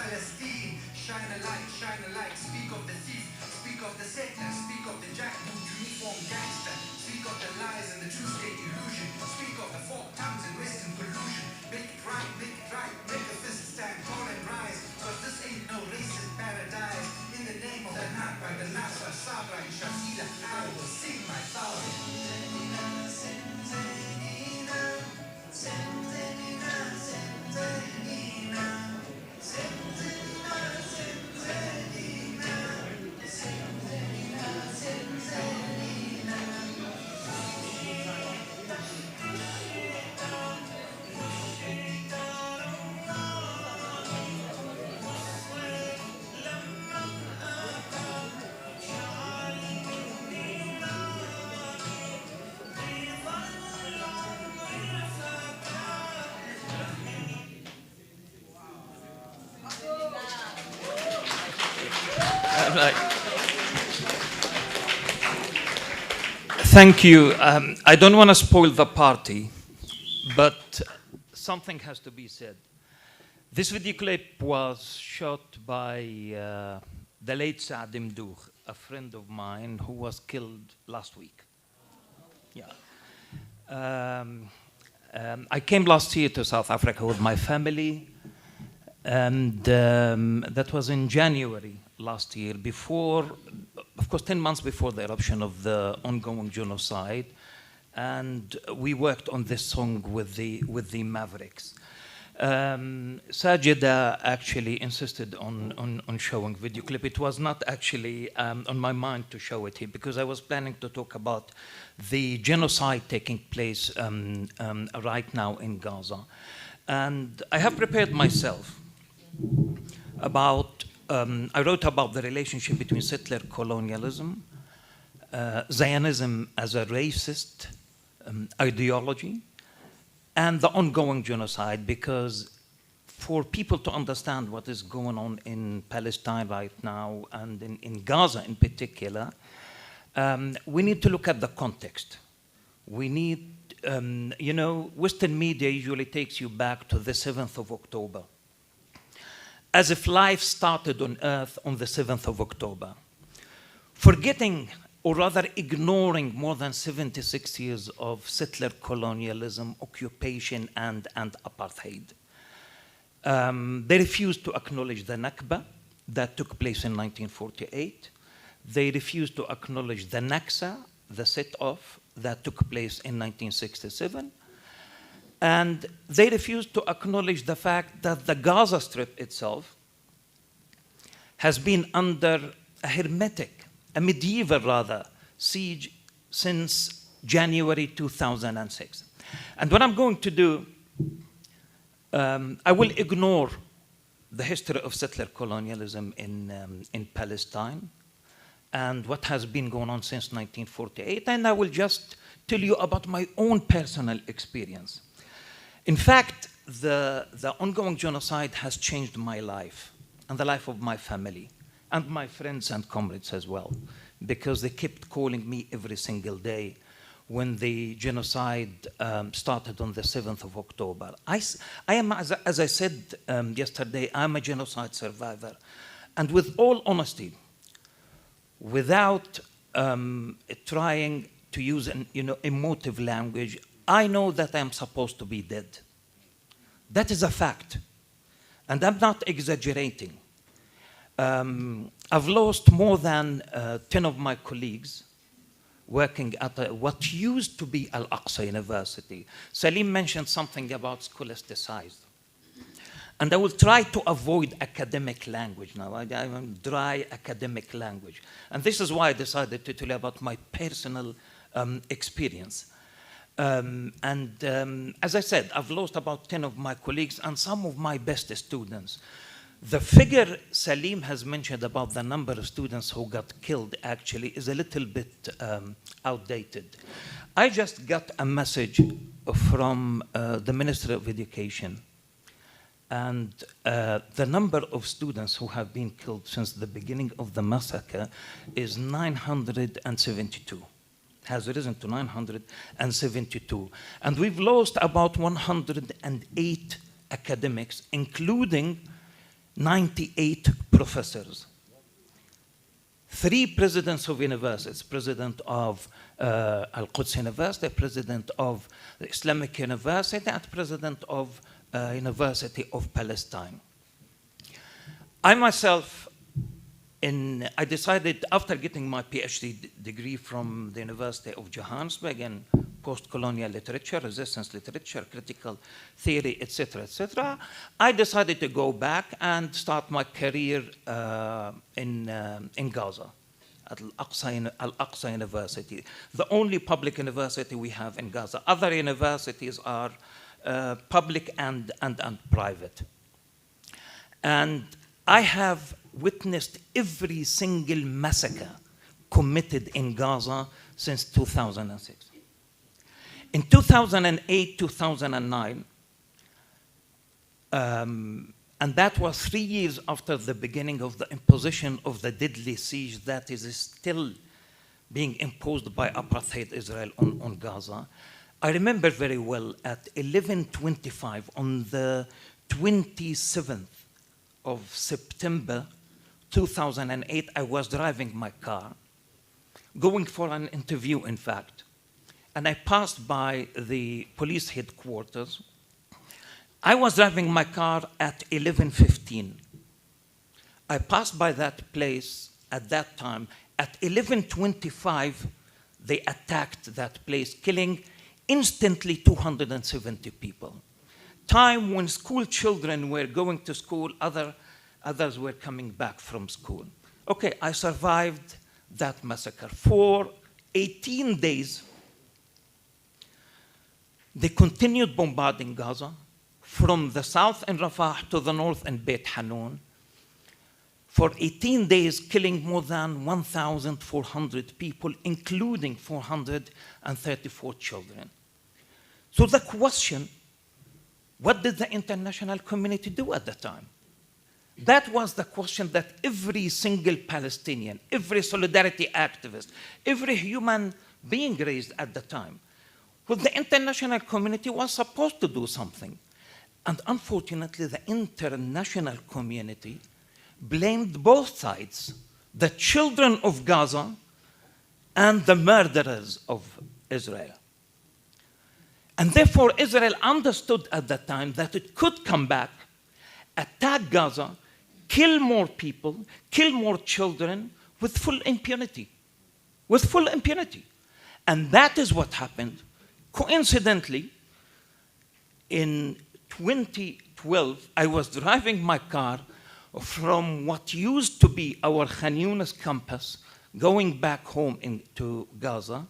Palestine. Shine a light, speak of the thief, speak of the sector, speak of the jackboot uniform gangster, speak of the lies and the true state illusion, speak of the forked tongues and western collusion. Make it right, make a fist stand tall and rise, cause this ain't no racist paradise. In the name of the Nakba, the Nasser, Sabra, and Shafila, I will sing my thousand. Thank you. I don't want to spoil the party, but something has to be said. This video clip was shot by the late Saad Mdough, a friend of mine who was killed last week. Yeah. I came last year to South Africa with my family, and that was in January last year, before, of course, 10 months before the eruption of the ongoing genocide, and we worked on this song with the Mavericks. Sajida actually insisted on showing video clip. It was not actually on my mind to show it here because I was planning to talk about the genocide taking place right now in Gaza. And I have prepared myself about, I wrote about the relationship between settler colonialism, Zionism as a racist ideology, and the ongoing genocide, because for people to understand what is going on in Palestine right now and in Gaza in particular, we need to look at the context. We need, you know, Western media usually takes you back to the 7th of October, as if life started on Earth on the 7th of October, forgetting or rather ignoring more than 76 years of settler colonialism, occupation, and apartheid. They refused to acknowledge the Nakba that took place in 1948. They refused to acknowledge the Naksa, the set-off that took place in 1967. And they refused to acknowledge the fact that the Gaza Strip itself has been under a hermetic, a medieval rather, siege since January 2006. And what I'm going to do, I will ignore the history of settler colonialism in Palestine and what has been going on since 1948, and I will just tell you about my own personal experience. In fact, the ongoing genocide has changed my life and the life of my family and my friends and comrades as well, because they kept calling me every single day when the genocide started on the 7th of October. I am, as I said yesterday, I'm a genocide survivor. And with all honesty, without trying to use an emotive language, I know that I'm supposed to be dead. That is a fact. And I'm not exaggerating. I've lost more than 10 of my colleagues working at what used to be Al-Aqsa University. Salim mentioned something about scholasticized. And I will try to avoid academic language now. I'm dry academic language. And this is why I decided to tell you about my personal experience. As I said, I've lost about 10 of my colleagues and some of my best students. The figure Salim has mentioned about the number of students who got killed actually is a little bit outdated. I just got a message from the Ministry of Education, and the number of students who have been killed since the beginning of the massacre is 972. Has risen to 972. And we've lost about 108 academics, including 98 professors, 3 presidents of universities, president of Al-Quds University, president of the Islamic University, and president of University of Palestine. I myself, I decided after getting my PhD degree from the University of Johannesburg in post-colonial literature, resistance literature, critical theory, etc., I decided to go back and start my career in Gaza at Al-Aqsa University, the only public university we have in Gaza. Other universities are public and private. And I have witnessed every single massacre committed in Gaza since 2006. In 2008, 2009, and that was 3 years after the beginning of the imposition of the deadly siege that is still being imposed by apartheid Israel on Gaza. I remember very well at 11:25 on the 27th of September 2008, I was driving my car, going for an interview, in fact, and I passed by the police headquarters. I was driving my car at 11:15. I passed by that place at that time. At 11:25, they attacked that place, killing instantly 270 people. Time when school children were going to school, others were coming back from school. Okay, I survived that massacre. For 18 days, they continued bombarding Gaza from the south in Rafah to the north in Beit Hanun. For 18 days, killing more than 1,400 people, including 434 children. So the question, what did the international community do at the time? That was the question that every single Palestinian, every solidarity activist, every human being raised at the time. Well, the international community was supposed to do something. And unfortunately, the international community blamed both sides, the children of Gaza and the murderers of Israel. And therefore, Israel understood at that time that it could come back, attack Gaza, kill more people, kill more children with full impunity. With full impunity. And that is what happened. Coincidentally, in 2012, I was driving my car from what used to be our Khan Yunis campus, going back home into Gaza.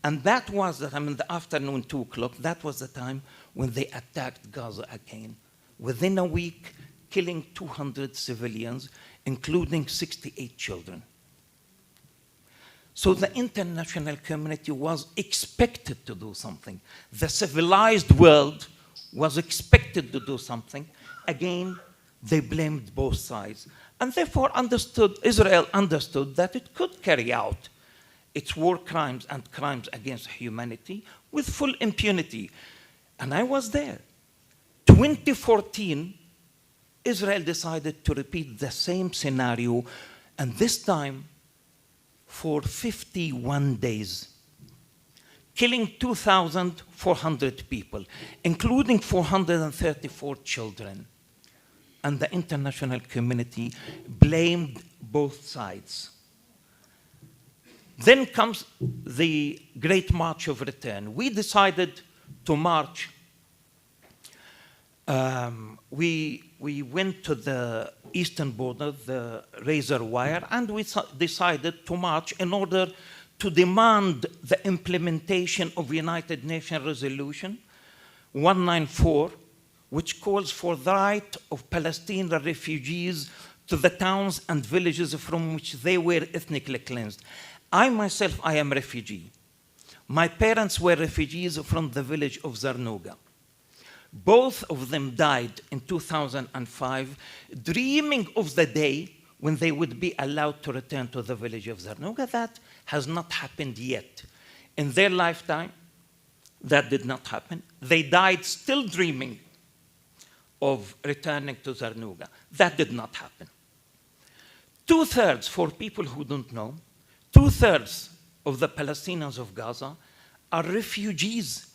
And that was the time in the afternoon, 2 o'clock, that was the time when they attacked Gaza again. Within a week, killing 200 civilians, including 68 children. So the international community was expected to do something. The civilized world was expected to do something. Again, they blamed both sides. And therefore Israel understood that it could carry out its war crimes and crimes against humanity with full impunity. And I was there. 2014, Israel decided to repeat the same scenario, and this time for 51 days, killing 2,400 people, including 434 children. And the international community blamed both sides. Then comes the Great March of Return. We decided to march. We went to the eastern border, the razor wire, and we decided to march in order to demand the implementation of United Nations Resolution 194, which calls for the right of Palestinian refugees to the towns and villages from which they were ethnically cleansed. I myself, I am a refugee. My parents were refugees from the village of Zarnuga. Both of them died in 2005, dreaming of the day when they would be allowed to return to the village of Zarnuga. That has not happened yet. In their lifetime, that did not happen. They died still dreaming of returning to Zarnuga. That did not happen. 2/3, for people who don't know, 2/3 of the Palestinians of Gaza are refugees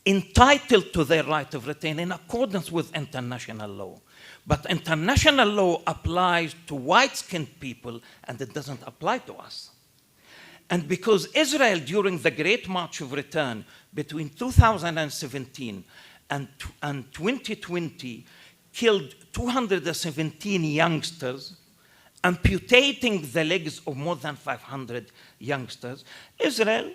entitled to their right of return in accordance with international law. But international law applies to white-skinned people, and it doesn't apply to us. And because Israel, during the Great March of Return between 2017 and 2020, killed 217 youngsters, amputating the legs of more than 500 youngsters, Israel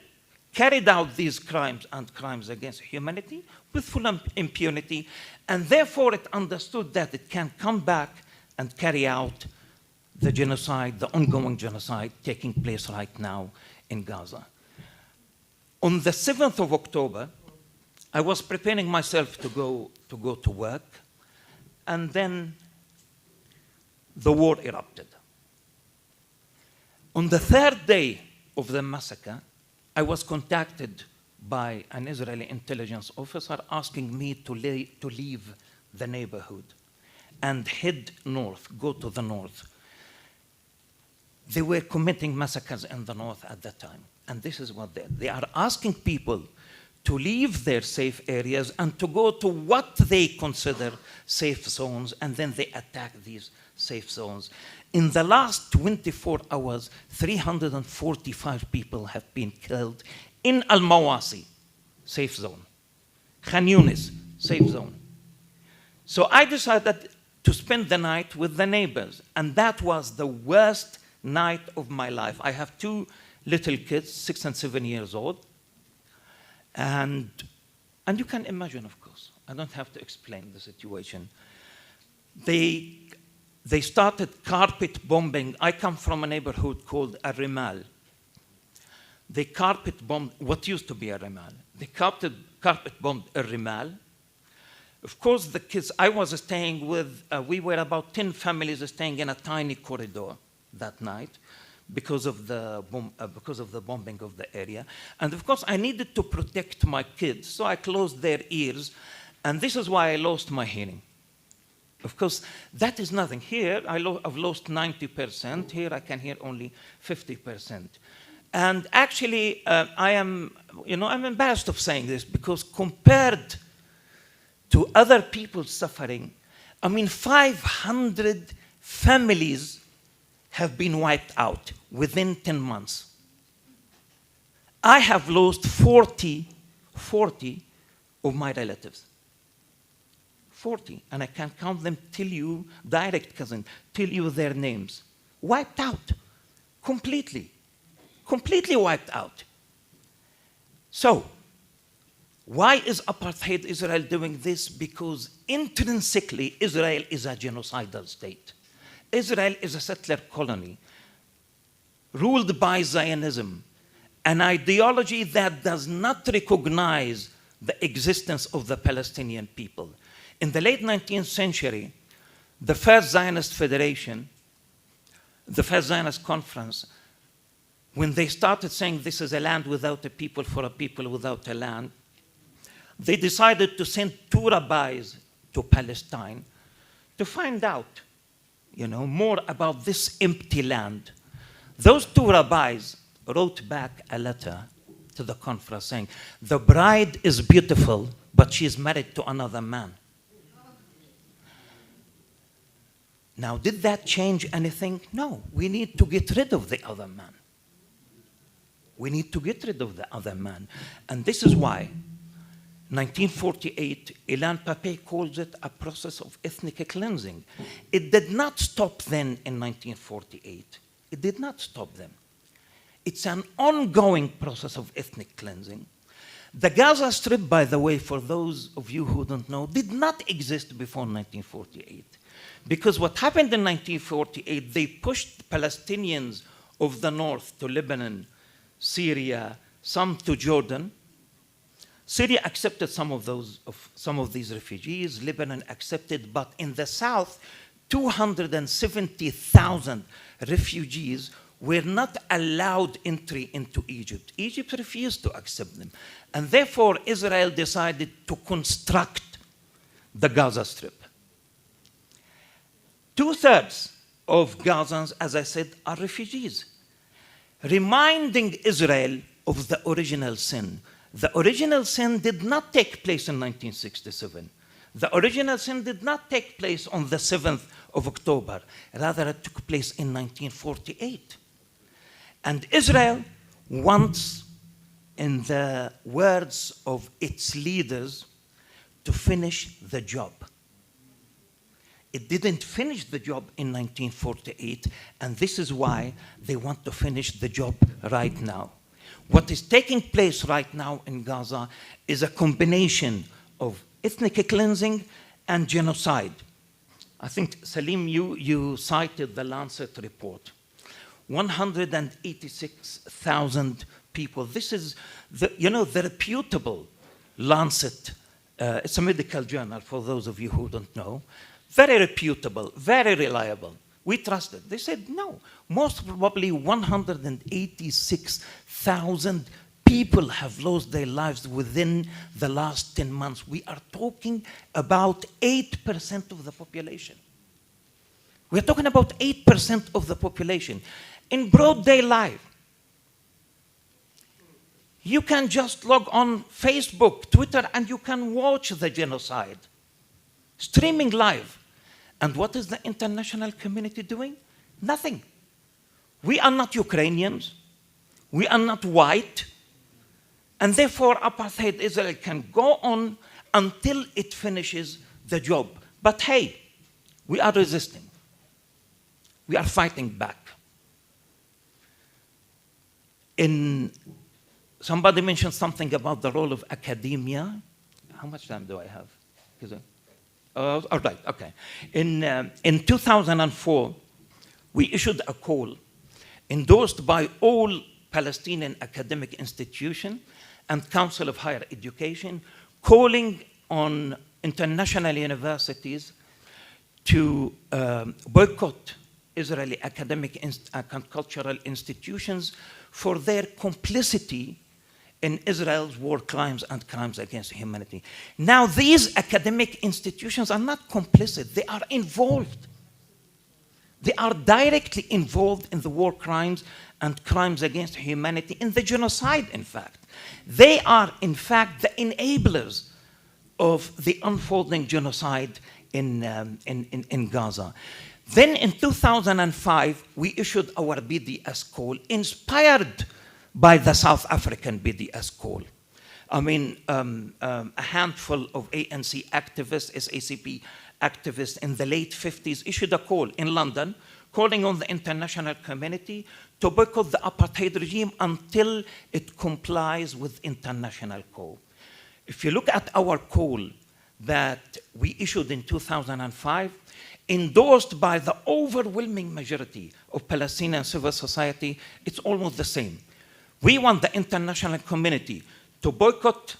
carried out these crimes and crimes against humanity with full impunity, and therefore it understood that it can come back and carry out the genocide, the ongoing genocide taking place right now in Gaza. On the 7th of October, I was preparing myself to go to work, and then the war erupted. On the 3rd day of the massacre, I was contacted by an Israeli intelligence officer asking me to leave the neighborhood and head north, go to the north. They were committing massacres in the north at that time. And this is what they are asking people to leave their safe areas and to go to what they consider safe zones, and then they attack these safe zones. In the last 24 hours, 345 people have been killed in Al-Mawasi, safe zone. Khan Yunis, safe zone. So I decided to spend the night with the neighbors, and that was the worst night of my life. I have 2 little kids, 6 and 7 years old, and you can imagine, of course. I don't have to explain the situation. They started carpet bombing. I come from a neighborhood called Ar-Rimal. They carpet bombed what used to be Ar-Rimal. They carpet bombed Ar-Rimal. Of course, the kids I was staying with, we were about 10 families staying in a tiny corridor that night because of the bombing of the area. And of course, I needed to protect my kids, so I closed their ears, and this is why I lost my hearing. Of course, that is nothing. Here, I've lost 90%. Here, I can hear only 50%. And actually, I'm embarrassed of saying this, because compared to other people suffering, 500 families have been wiped out within 10 months. I have lost 40 of my relatives. 40, and I can count them, tell you, direct cousin, tell you their names. Wiped out, completely wiped out. So, why is apartheid Israel doing this? Because intrinsically, Israel is a genocidal state. Israel is a settler colony, ruled by Zionism, an ideology that does not recognize the existence of the Palestinian people. In the late 19th century, the first Zionist Federation, the first Zionist conference, when they started saying this is a land without a people for a people without a land, they decided to send 2 rabbis to Palestine to find out, more about this empty land. Those 2 rabbis wrote back a letter to the conference saying, the bride is beautiful, but she is married to another man. Now, did that change anything? No, we need to get rid of the other man. We need to get rid of the other man. And this is why 1948, Ilan Pape calls it a process of ethnic cleansing. It did not stop then in 1948. It did not stop then. It's an ongoing process of ethnic cleansing. The Gaza Strip, by the way, for those of you who don't know, did not exist before 1948. Because what happened in 1948, they pushed Palestinians of the north to Lebanon, Syria, some to Jordan. Syria accepted some of these refugees. Lebanon accepted, but in the south, 270,000 refugees were not allowed entry into Egypt. Egypt refused to accept them. And therefore, Israel decided to construct the Gaza Strip. 2/3 of Gazans, as I said, are refugees, reminding Israel of the original sin. The original sin did not take place in 1967. The original sin did not take place on the 7th of October. Rather, it took place in 1948. And Israel wants, in the words of its leaders, to finish the job. It didn't finish the job in 1948, and this is why they want to finish the job right now. What is taking place right now in Gaza is a combination of ethnic cleansing and genocide. I think, Salim, you cited the Lancet report. 186,000 people. This is the reputable Lancet. It's a medical journal for those of you who don't know. Very reputable, very reliable. We trust it. They said no. Most probably 186,000 people have lost their lives within the last 10 months. We are talking about 8% of the population. We're talking about 8% of the population. In broad daylight, you can just log on Facebook, Twitter, and you can watch the genocide, streaming live. And what is the international community doing? Nothing. We are not Ukrainians. We are not white. And therefore, apartheid Israel can go on until it finishes the job. But hey, we are resisting. We are fighting back. Somebody mentioned something about the role of academia. How much time do I have? All right, okay. In 2004, we issued a call endorsed by all Palestinian academic institutions and Council of Higher Education, calling on international universities to boycott Israeli academic and cultural institutions for their complicity in Israel's war crimes and crimes against humanity. Now, these academic institutions are not complicit, they are involved. They are directly involved in the war crimes and crimes against humanity, in the genocide, in fact. They are, in fact, the enablers of the unfolding genocide in Gaza. Then in 2005, we issued our BDS call, inspired by the South African BDS call. I mean, a handful of ANC activists, SACP activists in the late 50s issued a call in London calling on the international community to boycott the apartheid regime until it complies with international code. If you look at our call that we issued in 2005, endorsed by the overwhelming majority of Palestinian civil society, it's almost the same. We want the international community to boycott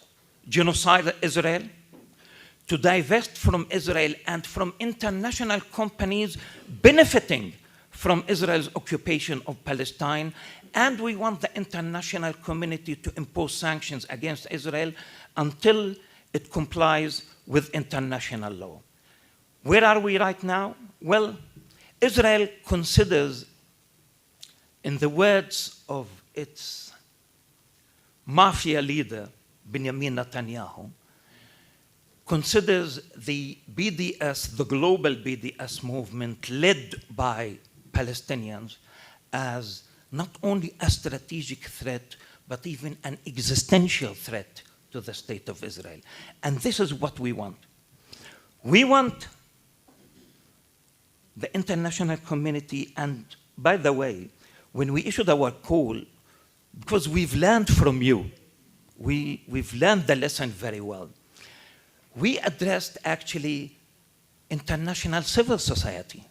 genocide Israel, to divest from Israel and from international companies benefiting from Israel's occupation of Palestine, and we want the international community to impose sanctions against Israel until it complies with international law. Where are we right now? Well, Israel considers, in the words of its mafia leader, Benjamin Netanyahu, considers the BDS, the global BDS movement led by Palestinians, as not only a strategic threat, but even an existential threat to the state of Israel. And this is what we want. We want the international community, and by the way, when we issued our call, because we've learned from you, we've learned the lesson very well. We addressed actually international civil society.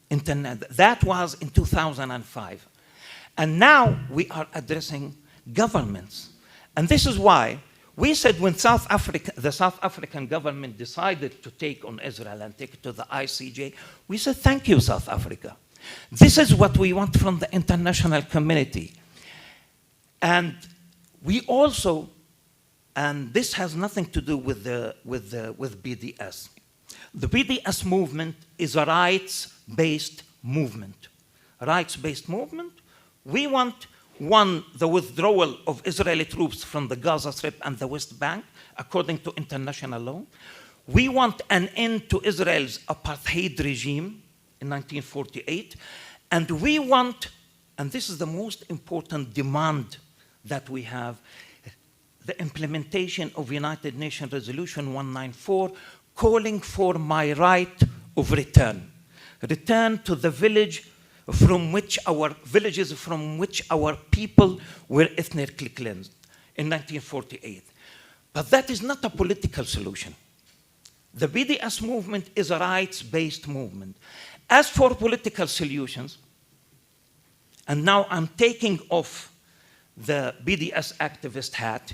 That was in 2005. And now we are addressing governments. And this is why we said when the South African government decided to take on Israel and take it to the ICJ, we said, thank you, South Africa. This is what we want from the international community. And we also And this has nothing to do with BDS. The BDS movement is a rights-based movement. Rights-based movement. We want, one, the withdrawal of Israeli troops from the Gaza Strip and the West Bank, according to international law. We want an end to Israel's apartheid regime in 1948. And we want, and this is the most important demand that we have, the implementation of United Nations Resolution 194, calling for my right of return. Return to the villages from which our people were ethnically cleansed in 1948. But that is not a political solution. The BDS movement is a rights-based movement. As for political solutions, and now I'm taking off the BDS activist hat,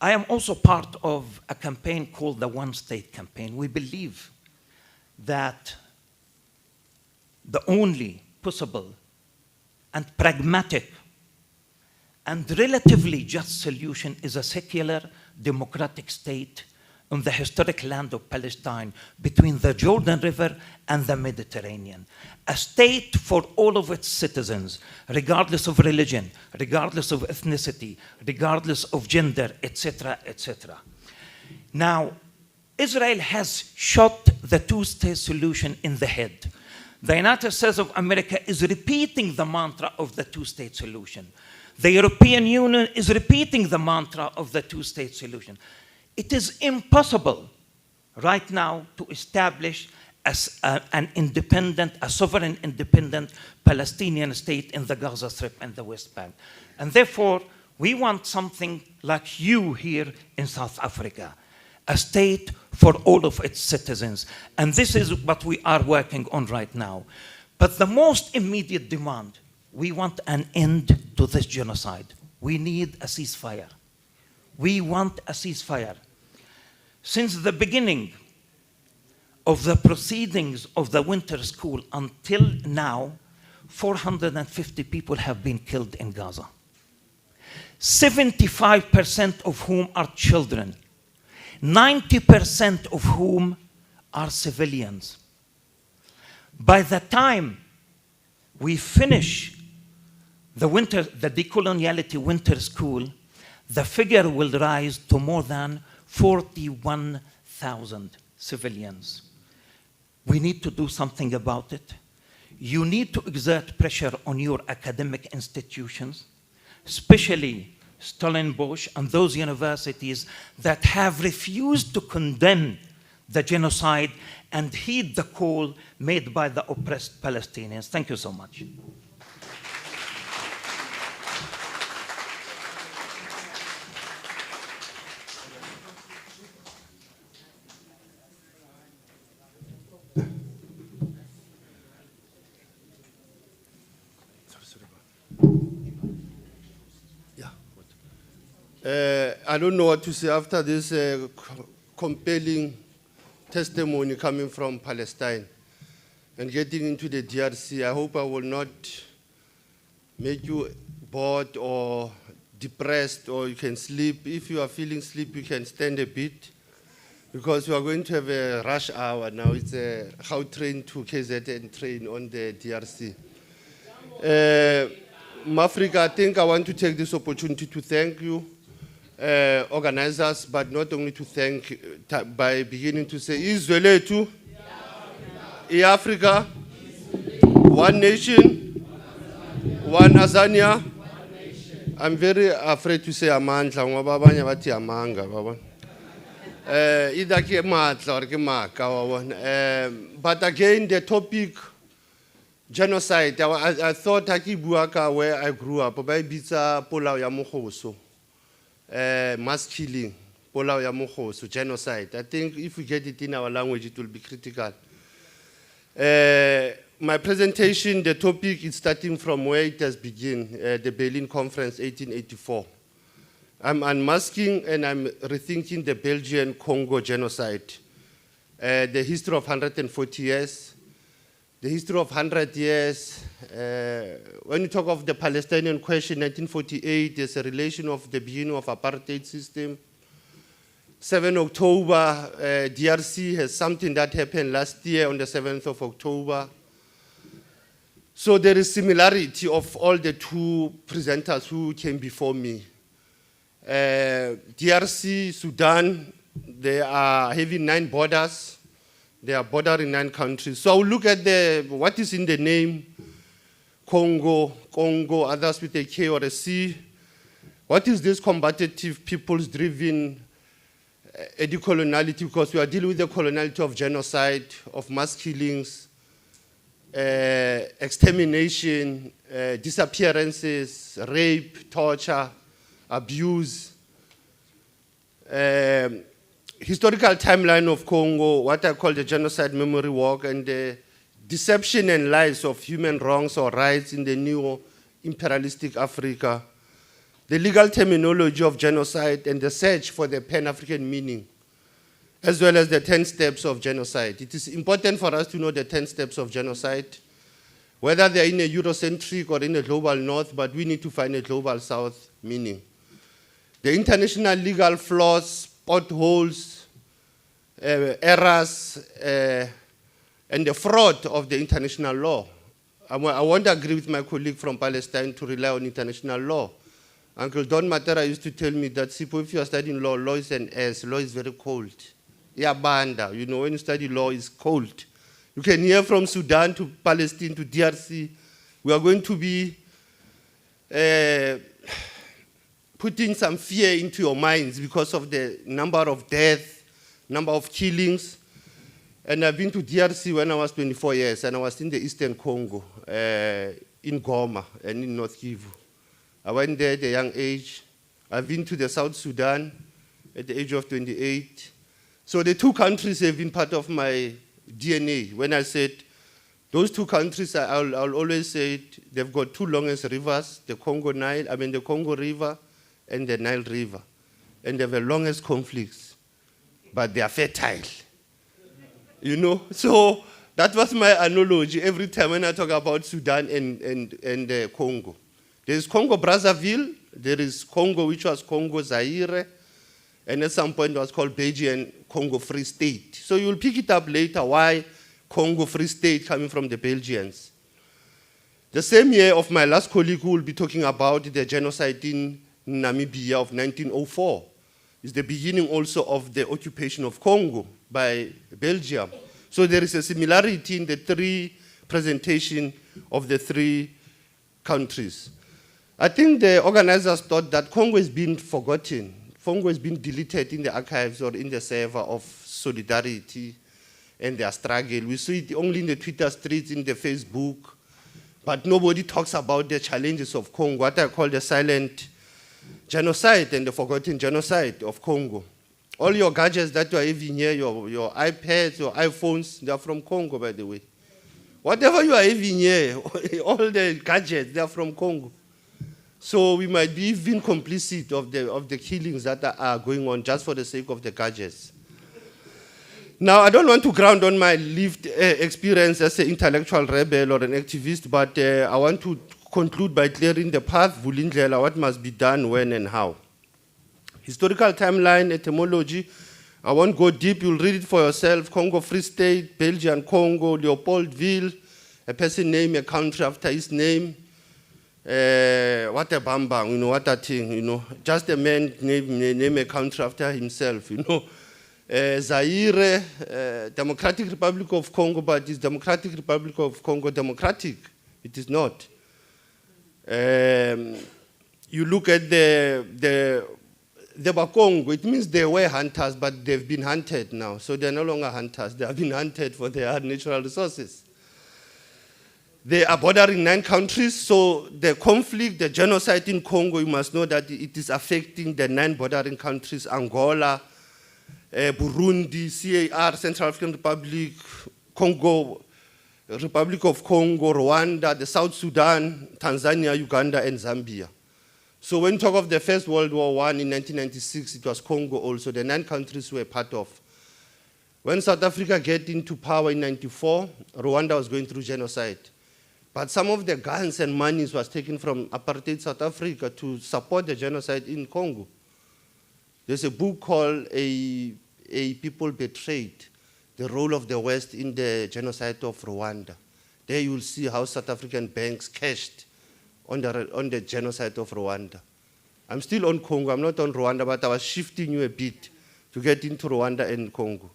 I am also part of a campaign called the One State Campaign. We believe that the only possible and pragmatic and relatively just solution is a secular, democratic state on the historic land of Palestine between the Jordan River and the Mediterranean. A state for all of its citizens, regardless of religion, regardless of ethnicity, regardless of gender, etc., etc. Now, Israel has shot the two-state solution in the head. The United States of America is repeating the mantra of the two-state solution. The European Union is repeating the mantra of the two-state solution. It is impossible right now to establish a sovereign, independent Palestinian state in the Gaza Strip and the West Bank. And therefore, we want something like you here in South Africa, a state for all of its citizens. And this is what we are working on right now. But the most immediate demand, we want an end to this genocide. We need a ceasefire. We want a ceasefire. Since the beginning of the proceedings of the winter school until now, 450 people have been killed in Gaza. 75% of whom are children. 90% of whom are civilians. By the time we finish the Decoloniality Winter School, the figure will rise to more than 41,000 civilians. We need to do something about it. You need to exert pressure on your academic institutions, especially Stellenbosch and those universities that have refused to condemn the genocide and heed the call made by the oppressed Palestinians. Thank you so much. I don't know what to say after this compelling testimony coming from Palestine and getting into the DRC. I hope I will not make you bored or depressed, or you can sleep. If you are feeling sleep, you can stand a bit, because we are going to have a rush hour now. It's a how train to KZN train on the DRC. Mafrika, I think I want to take this opportunity to thank you, organizers, but not only to thank by beginning to say, Izwelethu, Africa, one nation, one Azania. I'm very afraid to say amandla, ngoba abanye bathi amanga, baba. Either ke matla or ke maka, baba. But again, the topic genocide. I thought Akibuaka, where I grew up, by Bitsa Polao ya Mogoso, mass killing, Polao ya Mogoso, genocide. I think if we get it in our language, it will be critical. My presentation, the topic is starting from where it has begun, the Berlin Conference, 1884. I'm unmasking and I'm rethinking the Belgian Congo genocide, the history of 140 years, the history of 100 years. When you talk of the Palestinian question, 1948, there's a relation of the beginning of apartheid system. 7 October, DRC has something that happened last year on the 7th of October. So there is similarity of all the two presenters who came before me. DRC, Sudan, they are having 9 borders. They are bordering 9 countries. So I'll look at what is in the name, Congo, others with a K or a C. What is this combative peoples-driven decoloniality? Because we are dealing with the coloniality of genocide, of mass killings, extermination, disappearances, rape, torture, abuse. Historical timeline of Congo, what I call the genocide memory walk, and the deception and lies of human wrongs or rights in the neo-imperialistic Africa, the legal terminology of genocide and the search for the Pan-African meaning, as well as the 10 steps of genocide. It is important for us to know the 10 steps of genocide, whether they're in a Eurocentric or in a global north, but we need to find a global south meaning. The international legal flaws, potholes, errors, and the fraud of the international law. I won't agree with my colleague from Palestine to rely on international law. Uncle Don Matera used to tell me that, Sipo, if you are studying law, law is an S, law is very cold. Yabanda, you know, when you study law, it's cold. You can hear from Sudan to Palestine to DRC, we are going to be putting some fear into your minds because of the number of deaths, number of killings. And I've been to DRC when I was 24 years, and I was in the Eastern Congo, in Goma and in North Kivu. I went there at a young age. I've been to the South Sudan at the age of 28. So the 2 countries have been part of my DNA. When I said, those 2 countries, I'll always say it, they've got 2 longest rivers, the Congo River and the Nile River. And they have the longest conflicts, but they are fertile. You know, so that was my analogy every time when I talk about Sudan and Congo. There is Congo Brazzaville, there is Congo which was Congo Zaire, and at some point it was called Belgian Congo Free State. So you'll pick it up later why Congo Free State coming from the Belgians. The same year of my last colleague who will be talking about the genocide in Namibia of 1904 is the beginning also of the occupation of Congo by Belgium. So there is a similarity in the 3 presentation of the 3 countries. I think the organizers thought that Congo has been forgotten. Congo has been deleted in the archives or in the server of Solidarity and their struggle. We see it only in the Twitter streets, in the Facebook, but nobody talks about the challenges of Congo, what I call the silent genocide and the forgotten genocide of Congo. All your gadgets that you are having here, your iPads, your iPhones, they are from Congo, by the way. Whatever you are having here, all the gadgets, they are from Congo. So we might be even complicit of the killings that are going on just for the sake of the gadgets. Now, I don't want to ground on my lived experience as an intellectual rebel or an activist, but I want to conclude by clearing the path, Vulindlela, what must be done, when and how. Historical timeline, etymology, I won't go deep, you'll read it for yourself. Congo Free State, Belgian Congo, Leopoldville, a person named a country after his name. What a bambang, you know, what a thing, you know. Just a man name a country after himself, you know. Zaire, Democratic Republic of Congo, but is Democratic Republic of Congo democratic? It is not. You look at the Bakongo, it means they were hunters, but they've been hunted now. So they're no longer hunters. They have been hunted for their natural resources. They are bordering 9 countries, so the conflict, the genocide in Congo, you must know that it is affecting the 9 bordering countries, Angola, Burundi, CAR, Central African Republic, Congo, Republic of Congo, Rwanda, the South Sudan, Tanzania, Uganda, and Zambia. So when you talk of the First World War I in 1996, it was Congo also. The 9 countries were part of When South Africa get into power in 94, Rwanda was going through genocide. But some of the guns and monies was taken from apartheid South Africa to support the genocide in Congo. There's a book called A People Betrayed, the role of the West in the genocide of Rwanda. There you will see how South African banks cashed on the genocide of Rwanda. I'm still on Congo, I'm not on Rwanda, but I was shifting you a bit to get into Rwanda and Congo.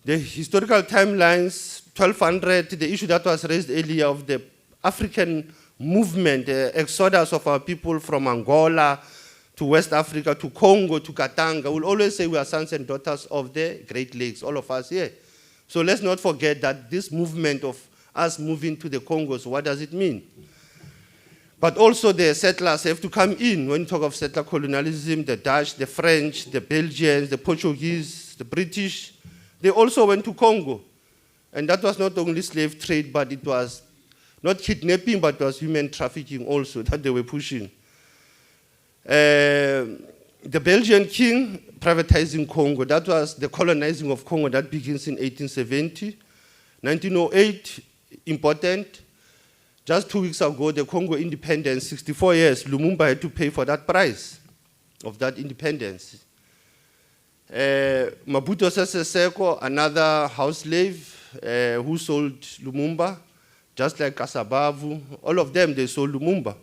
The historical timelines, 1200, the issue that was raised earlier of the African movement, exodus of our people from Angola to West Africa, to Congo, to Katanga. We'll always say we are sons and daughters of the Great Lakes, all of us here. So let's not forget that this movement of us moving to the Congos, what does it mean? But also the settlers have to come in. When you talk of settler colonialism, the Dutch, the French, the Belgians, the Portuguese, the British, they also went to Congo. And that was not only slave trade, but it was not kidnapping, but it was human trafficking also that they were pushing. The Belgian king privatizing Congo, that was the colonizing of Congo that begins in 1870. 1908, important. Just 2 weeks ago, the Congo independence, 64 years, Lumumba had to pay for that price of that independence. Maputo Sese Seko, another house slave who sold Lumumba, just like Kasabavu, all of them, they sold Lumumba.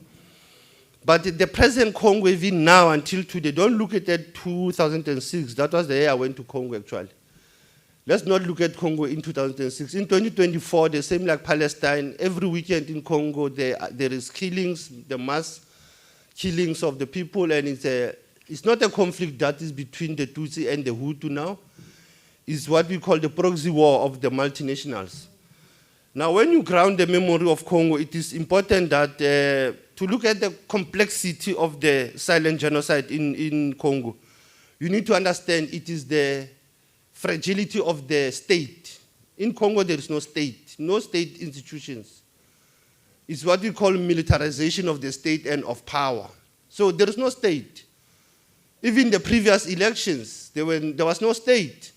But the present Congo, even now until today, don't look at that 2006, that was the year I went to Congo actually. Let's not look at Congo in 2006. In 2024, the same like Palestine, every weekend in Congo, there is killings, the mass killings of the people, and it's not a conflict that is between the Tutsi and the Hutu now. It's what we call the proxy war of the multinationals. Now, when you ground the memory of Congo, it is important that to look at the complexity of the silent genocide in Congo, you need to understand it is the fragility of the state. In Congo, there is no state institutions. It's what we call militarization of the state and of power. So there is no state. Even the previous elections, there was no state.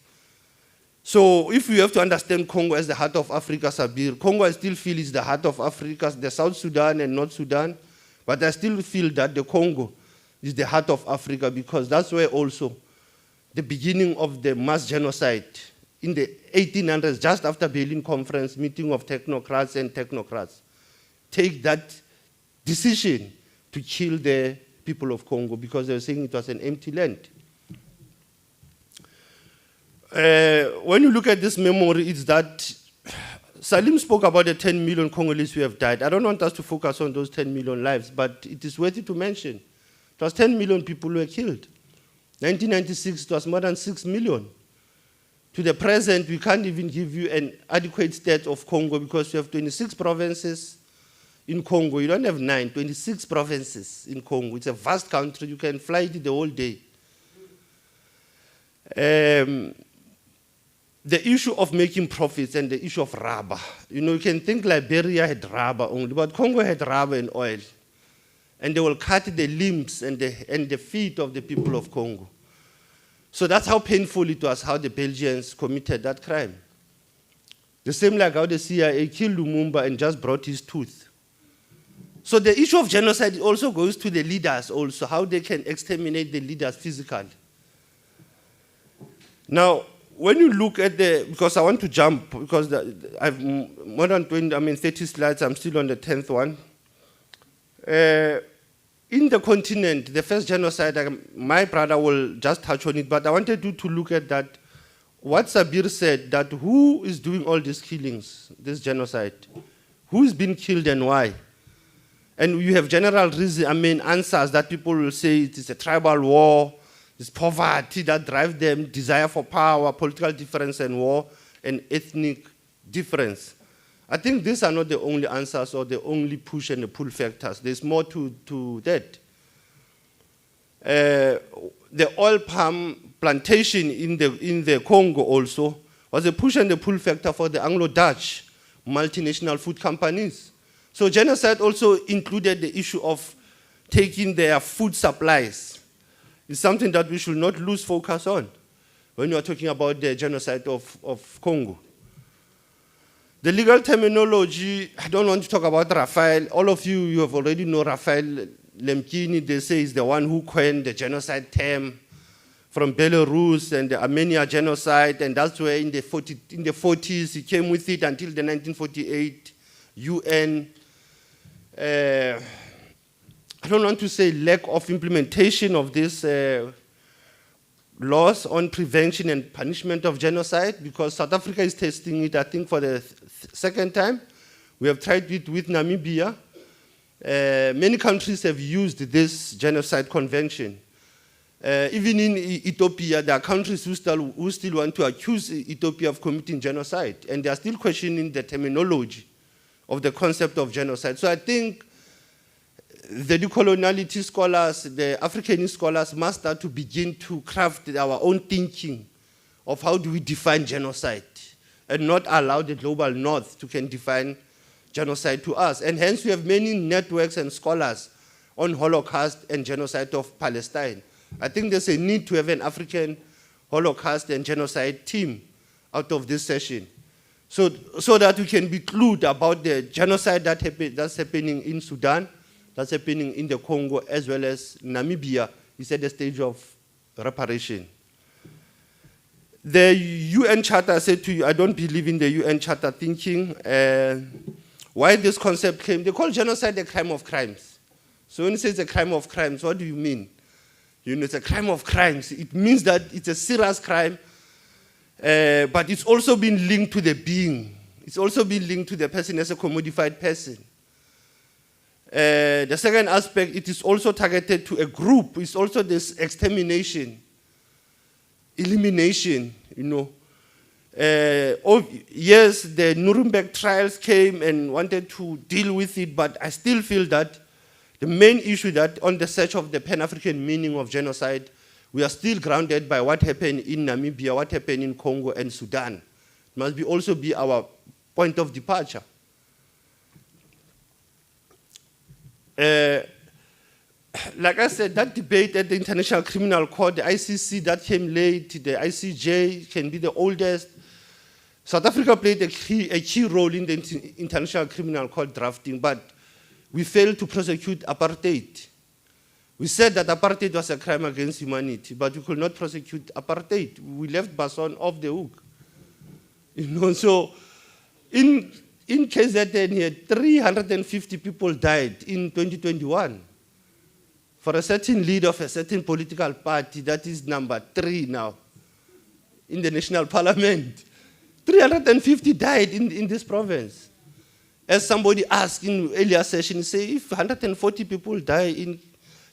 So if you have to understand Congo as the heart of Africa, Sabir, Congo I still feel is the heart of Africa, the South Sudan and North Sudan, but I still feel that the Congo is the heart of Africa because that's where also the beginning of the mass genocide in the 1800s, just after Berlin Conference, meeting of technocrats and technocrats, take that decision to kill the people of Congo because they were saying it was an empty land. When you look at this memory, it's that Salim spoke about the 10 million Congolese who have died. I don't want us to focus on those 10 million lives, but it is worthy to mention. It was 10 million people who were killed. 1996, it was more than 6 million. To the present, we can't even give you an adequate state of Congo because we have 26 provinces in Congo. You don't have 9, 26 provinces in Congo. It's a vast country. You can fly it the whole day. The issue of making profits and the issue of rubber. You know, you can think Liberia had rubber only, but Congo had rubber and oil. And they will cut the limbs and the feet of the people of Congo. So that's how painful it was, how the Belgians committed that crime. The same like how the CIA killed Lumumba and just brought his tooth. So the issue of genocide also goes to the leaders also, how they can exterminate the leaders physically. Now, when you look at because I want to jump, because I've more than 30 slides, I'm still on the 10th one. In the continent, the first genocide, my brother will just touch on it, but I wanted you to look at that. What Sabir said, that who is doing all these killings, this genocide? Who is being killed and why? And you have general reason, answers that people will say it is a tribal war, it's poverty that drives them, desire for power, political difference and war, and ethnic difference. I think these are not the only answers or the only push and the pull factors. There's more to that. The oil palm plantation in the Congo also was a push and the pull factor for the Anglo-Dutch multinational food companies. So genocide also included the issue of taking their food supplies. It's something that we should not lose focus on. when you are talking about the genocide of Congo. The legal terminology, I don't want to talk about Raphael. All of you have already know Raphael Lemkini. They say is the one who coined the genocide term from Belarus and the Armenia genocide, and that's where in the 40s he came with it until the 1948 UN. I don't want to say lack of implementation of this laws on prevention and punishment of genocide, because South Africa is testing it, I think, for the second time. We have tried it with Namibia. Many countries have used this genocide convention. Even in Ethiopia, there are countries who still want to accuse Ethiopia of committing genocide, and they are still questioning the terminology of the concept of genocide. So I think the decoloniality scholars, the Africanist scholars must start to begin to craft our own thinking of how do we define genocide, and not allow the global north to can define genocide to us. And hence we have many networks and scholars on Holocaust and genocide of Palestine. I think there's a need to have an African Holocaust and genocide team out of this session, so that we can be clued about the genocide that's happening in Sudan, that's happening in the Congo, as well as Namibia is at the stage of reparation. The UN Charter, I said to you, I don't believe in the UN Charter thinking. Why this concept came, they call genocide a crime of crimes. So when you say it's a crime of crimes, what do you mean? You know, it's a crime of crimes. It means that it's a serious crime, but it's also been linked to the being. It's also been linked to the person as a commodified person. The second aspect, it is also targeted to a group. It's also this extermination, elimination, you know. Yes, the Nuremberg trials came and wanted to deal with it, but I still feel that the main issue that on the search of the Pan-African meaning of genocide, we are still grounded by what happened in Namibia, what happened in Congo and Sudan. It must also be our point of departure. Like I said, that debate at the International Criminal Court, the ICC, that came late, the ICJ can be the oldest. South Africa played a key role in the International Criminal Court drafting, but we failed to prosecute apartheid. We said that apartheid was a crime against humanity, but we could not prosecute apartheid. We left Basson off the hook. You know, so in KZN here, 350 people died in 2021 for a certain leader of a certain political party that is number 3 now in the national parliament. 350 died in this province. As somebody asked in earlier session, say, if 140 people die in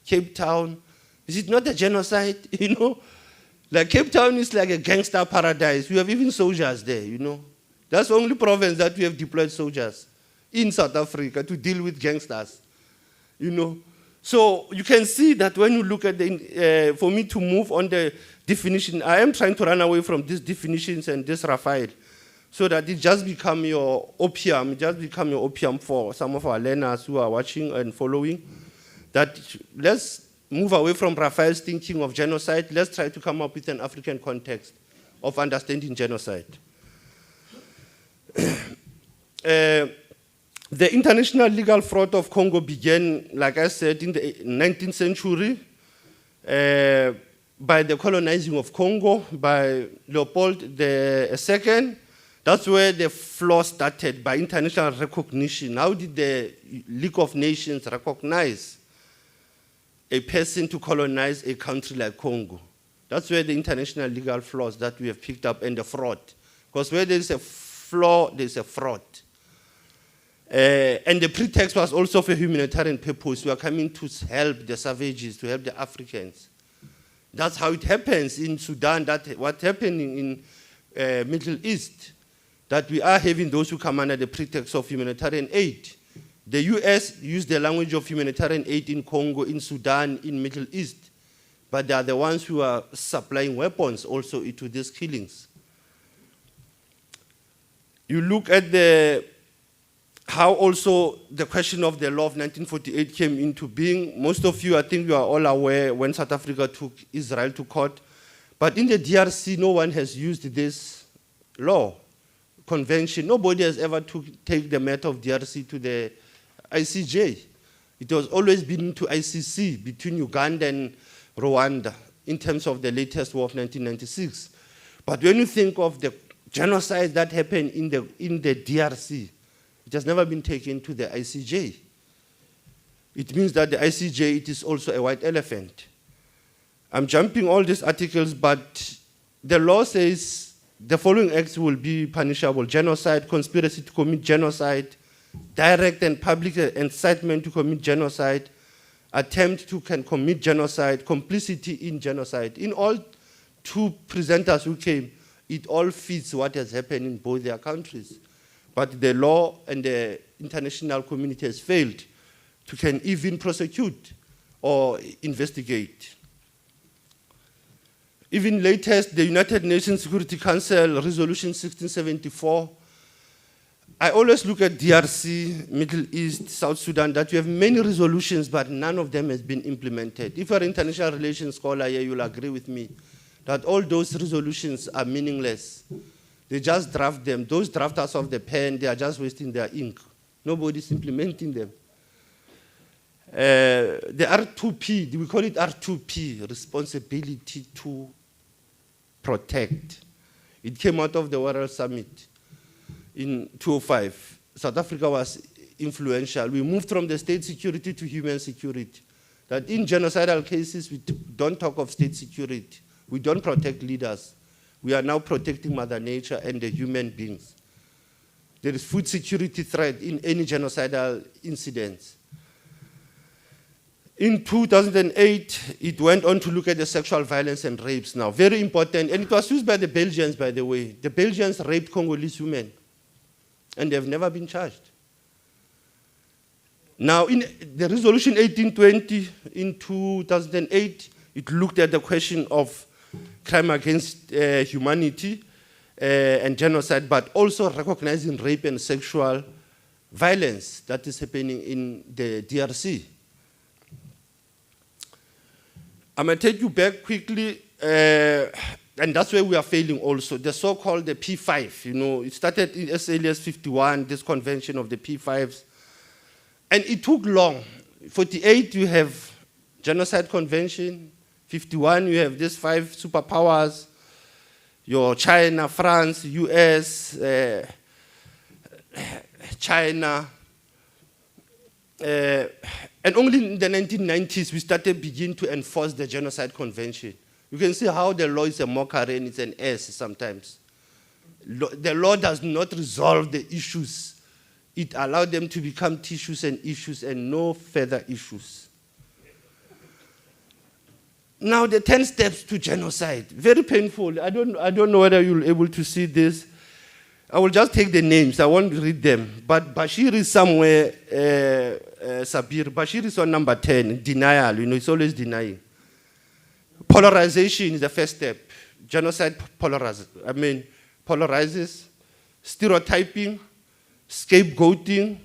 Cape Town, is it not a genocide? You know, like Cape Town is like a gangster paradise. We have even soldiers there, you know. That's the only province that we have deployed soldiers in South Africa to deal with gangsters, you know. So you can see that when you look at the, for me to move on the definition, I am trying to run away from these definitions and this Raphael, so that it just become your opium, for some of our learners who are watching and following, that let's move away from Raphael's thinking of genocide, let's try to come up with an African context of understanding genocide. The international legal fraud of Congo began, like I said, in the 19th century by the colonizing of Congo by Leopold II. That's where the flaw started, by international recognition. How did the League of Nations recognize a person to colonize a country like Congo? That's where the international legal flaws that we have picked up, and the fraud. Because where there is a flaw, there is a fraud. And the pretext was also for humanitarian purpose. We are coming to help the savages, to help the Africans. That's how it happens in Sudan, that what's happening in Middle East, that we are having those who come under the pretext of humanitarian aid. The US used the language of humanitarian aid in Congo, in Sudan, in Middle East, but they are the ones who are supplying weapons also into these killings. You look at how also the question of the law of 1948 came into being. Most of you, I think you are all aware, when South Africa took Israel to court, But in the DRC, no one has used this law, convention. Nobody has ever take the matter of DRC to the ICJ. It was always been to ICC between Uganda and Rwanda in terms of the latest war of 1996. But when you think of the genocide that happened in the DRC, it has never been taken to the ICJ. It means that the ICJ, it is also a white elephant. I'm jumping all these articles, but the law says the following acts will be punishable: genocide, conspiracy to commit genocide, direct and public incitement to commit genocide, attempt to commit genocide, complicity in genocide. In all two presenters who came, it all fits what has happened in both their countries. But the law and the international community has failed to can even prosecute or investigate. Even latest, the United Nations Security Council Resolution 1674, I always look at DRC, Middle East, South Sudan, that you have many resolutions, but none of them has been implemented. If you're an international relations scholar here, you'll agree with me that all those resolutions are meaningless. They just draft them. Those drafters of the pen, they are just wasting their ink. Nobody's implementing them. The R2P, we call it R2P, responsibility to protect. It came out of the World Summit in 2005. South Africa was influential. We moved from the state security to human security. That in genocidal cases, we don't talk of state security. We don't protect leaders. We are now protecting Mother Nature and the human beings. There is food security threat in any genocidal incidents. In 2008, it went on to look at the sexual violence and rapes now. Very important, and it was used by the Belgians, by the way. The Belgians raped Congolese women, and they have never been charged. Now, in the resolution 1820 in 2008, it looked at the question of crime against humanity and genocide, but also recognizing rape and sexual violence that is happening in the DRC. I'm going to take you back quickly, and that's where we are failing also. The so-called the P5, you know, it started in as early as 51, this convention of the P5s. And it took long. 48, you have Genocide Convention. 51, you have these 5 superpowers, your China, France, US, China. And only in the 1990s, we started begin to enforce the Genocide Convention. You can see how the law is a mockery and it's an S sometimes. The law does not resolve the issues. It allowed them to become tissues and issues and no further issues. Now, the 10 steps to genocide, very painful. I don't know whether you'll be able to see this. I will just take the names. I won't read them. But Bashir is somewhere, Sabir. Bashir is on number 10, denial. You know, it's always denying. Polarization is the first step. Genocide polarizes. Stereotyping, scapegoating,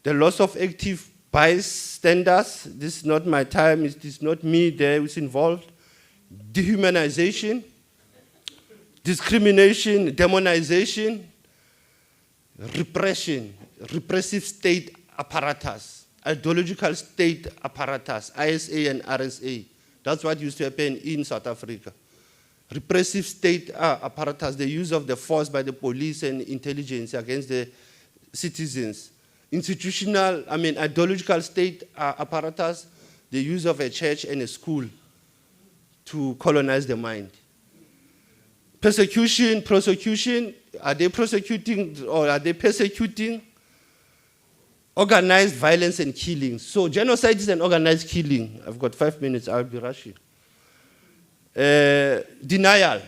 the loss of active bystanders. This is not my time. It is not me there who's involved. Dehumanization, discrimination, demonization, repression, repressive state apparatus, ideological state apparatus, ISA and RSA. That's what used to happen in South Africa. Repressive state apparatus, the use of the force by the police and intelligence against the citizens. Institutional, ideological state apparatus, the use of a church and a school to colonize the mind. Persecution, prosecution, are they prosecuting or are they persecuting? Organized violence and killing. So genocide is an organized killing. I've got 5 minutes, I'll be rushing. Denial.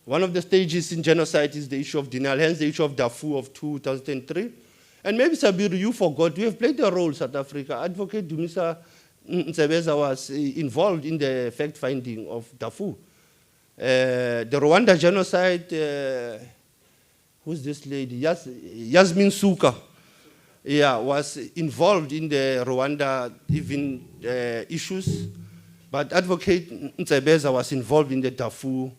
One of the stages in genocide is the issue of denial, hence the issue of Darfur of 2003. And maybe, Sabir, you forgot, we have played a role, South Africa. Advocate Dumisa Ntsebeza was involved in the fact-finding of Darfur. The Rwanda genocide, who's this lady? Yasmin Suka, was involved in the Rwanda even issues. But Advocate Ntsebeza was involved in the Darfur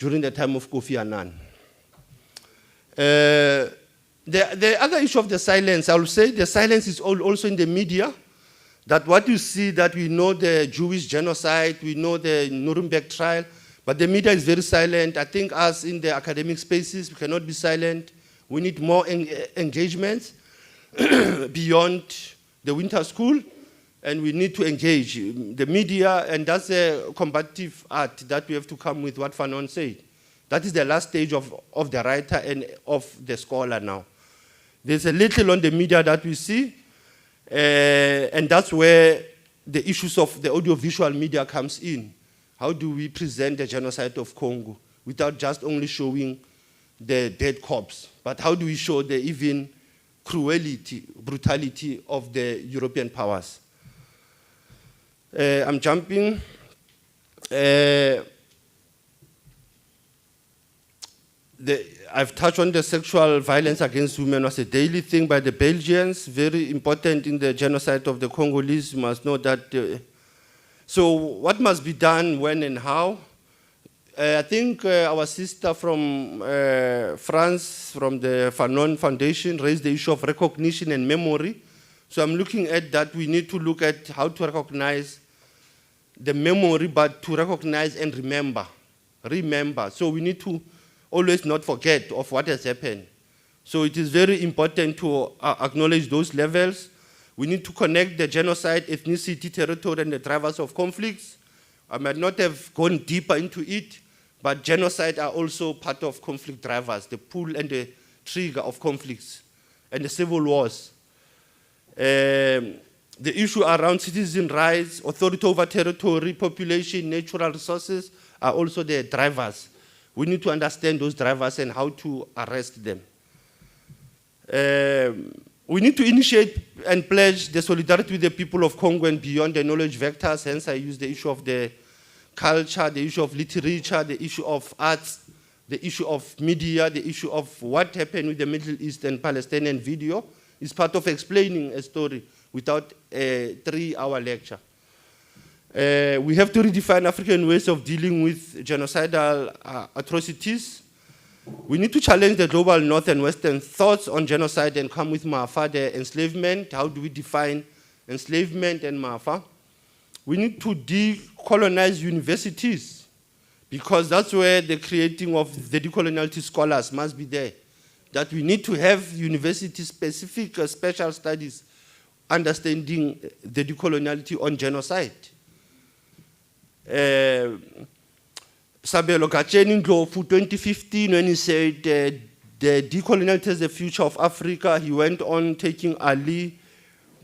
during the time of Kofi Annan. The other issue of the silence, I will say the silence is also in the media. That what you see, that we know the Jewish genocide, we know the Nuremberg trial, but the media is very silent. I think us in the academic spaces, we cannot be silent. We need more engagement beyond the winter school, and we need to engage the media, and that's a combative art that we have to come with what Fanon said. That is the last stage of the writer and of the scholar now. There's a little on the media that we see, and that's where the issues of the audiovisual media comes in. How do we present the genocide of Congo without just only showing the dead corpse, but how do we show the even cruelty, brutality of the European powers? I'm jumping. I've touched on the sexual violence against women was a daily thing by the Belgians, very important in the genocide of the Congolese. You must know that. So what must be done, when and how? I think our sister from France, from the Fanon Foundation, raised the issue of recognition and memory. So I'm looking at that. We need to look at how to recognize the memory, but to recognize and remember. Remember. So we need to always not forget of what has happened. So it is very important to acknowledge those levels. We need to connect the genocide, ethnicity, territory, and the drivers of conflicts. I might not have gone deeper into it, but genocide are also part of conflict drivers, the pull and the trigger of conflicts and the civil wars. The issue around citizen rights, authority over territory, population, natural resources are also the drivers. We need to understand those drivers and how to arrest them. We need to initiate and pledge the solidarity with the people of Congo and beyond the knowledge vectors. Hence, I use the issue of the culture, the issue of literature, the issue of arts, the issue of media, the issue of what happened with the Middle East and Palestinian video. Is part of explaining a story without a 3-hour lecture. We have to redefine African ways of dealing with genocidal atrocities. We need to challenge the global North and Western thoughts on genocide and come with Maafa, the enslavement. How do we define enslavement and Maafa? We need to decolonize universities, because that's where the creating of the decoloniality scholars must be there. That we need to have university-specific special studies understanding the decoloniality on genocide. Sabelo Gacheni Ndlovu 2015, when he said the decoloniality is the future of Africa, he went on taking Ali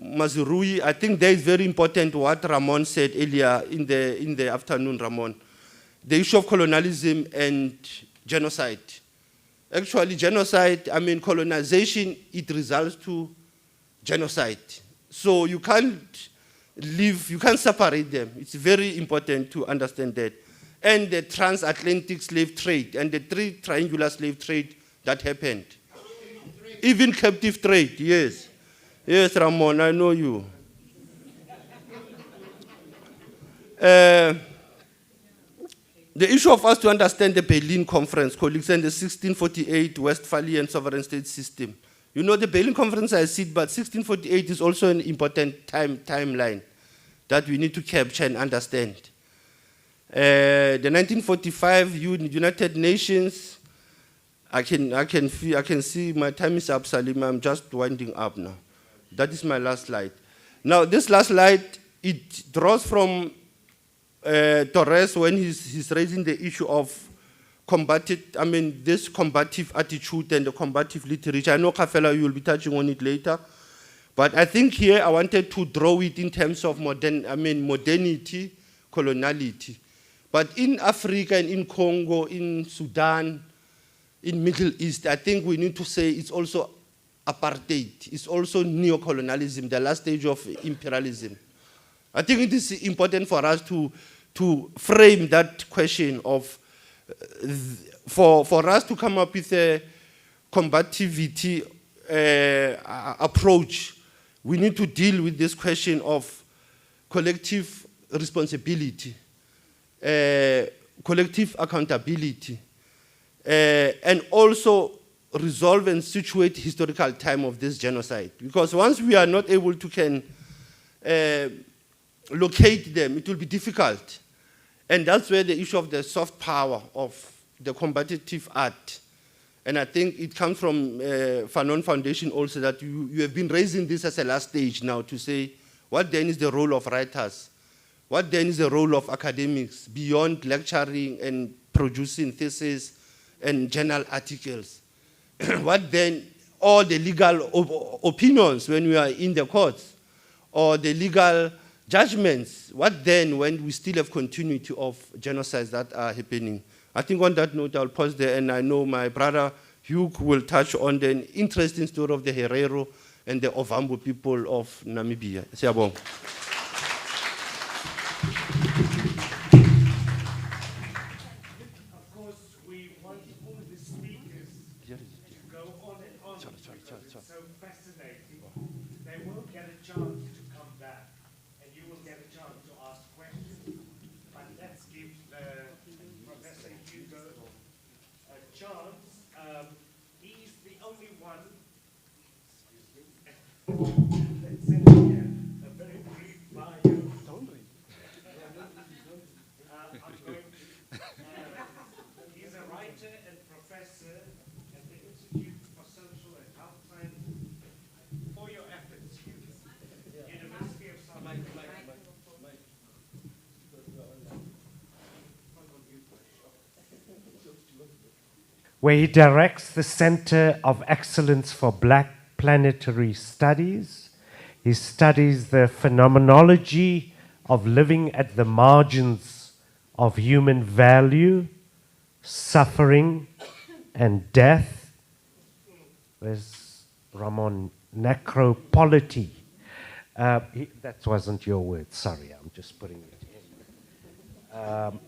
Mazrui. I think that is very important what Ramon said earlier in the afternoon, Ramon. The issue of colonialism and genocide. Actually, genocide, I mean colonization, it results to genocide. So you can't separate them. It's very important to understand that. And the transatlantic slave trade and the triangular slave trade that happened. Even captive trade, yes. Yes, Ramon, I know you. The issue of us to understand the Berlin Conference, colleagues, and the 1648 Westphalian sovereign state system. You know, the Berlin Conference I see, but 1648 is also an important timeline that we need to capture and understand. The 1945 United Nations, I can see my time is up, Salim. I'm just winding up now. That is my last slide. Now, this last slide, it draws from Torres when he's raising the issue of this combative attitude and the combative literature. I know, Kafela, you will be touching on it later. But I think here I wanted to draw it in terms of modernity, coloniality. But in Africa and in Congo, in Sudan, in Middle East, I think we need to say it's also apartheid. It's also neocolonialism, the last stage of imperialism. I think it is important for us to frame that question of, for us to come up with a combativity approach, we need to deal with this question of collective responsibility, collective accountability, and also resolve and situate historical time of this genocide. Because once we are not able to locate them, it will be difficult. And that's where the issue of the soft power of the combative art. And I think it comes from Fanon Foundation also, that you have been raising this as a last stage now to say, what then is the role of writers? What then is the role of academics beyond lecturing and producing theses and journal articles? What then, all the legal opinions when we are in the courts, or the legal judgments, what then when we still have continuity of genocides that are happening? I think on that note, I'll pause there, and I know my brother Hugh will touch on the interesting story of the Herero and the Ovambo people of Namibia. Siyabonga. Of course, we want all the speakers to go on and on because it's so fascinating. They will get a chance to come back, and you will get a chance to ask questions. But let's give Professor Hugo a chance. He's the only one. Let's send here a very brief bio. Don't read. I'm going to. He's a writer and professor at the Institute for Social and Health Sciences. For your efforts, University of South Africa. Where he directs the Center of Excellence for Black Planetary Studies. He studies the phenomenology of living at the margins of human value, suffering, and death. There's Ramon, necropolity. That wasn't your word, sorry, I'm just putting it in.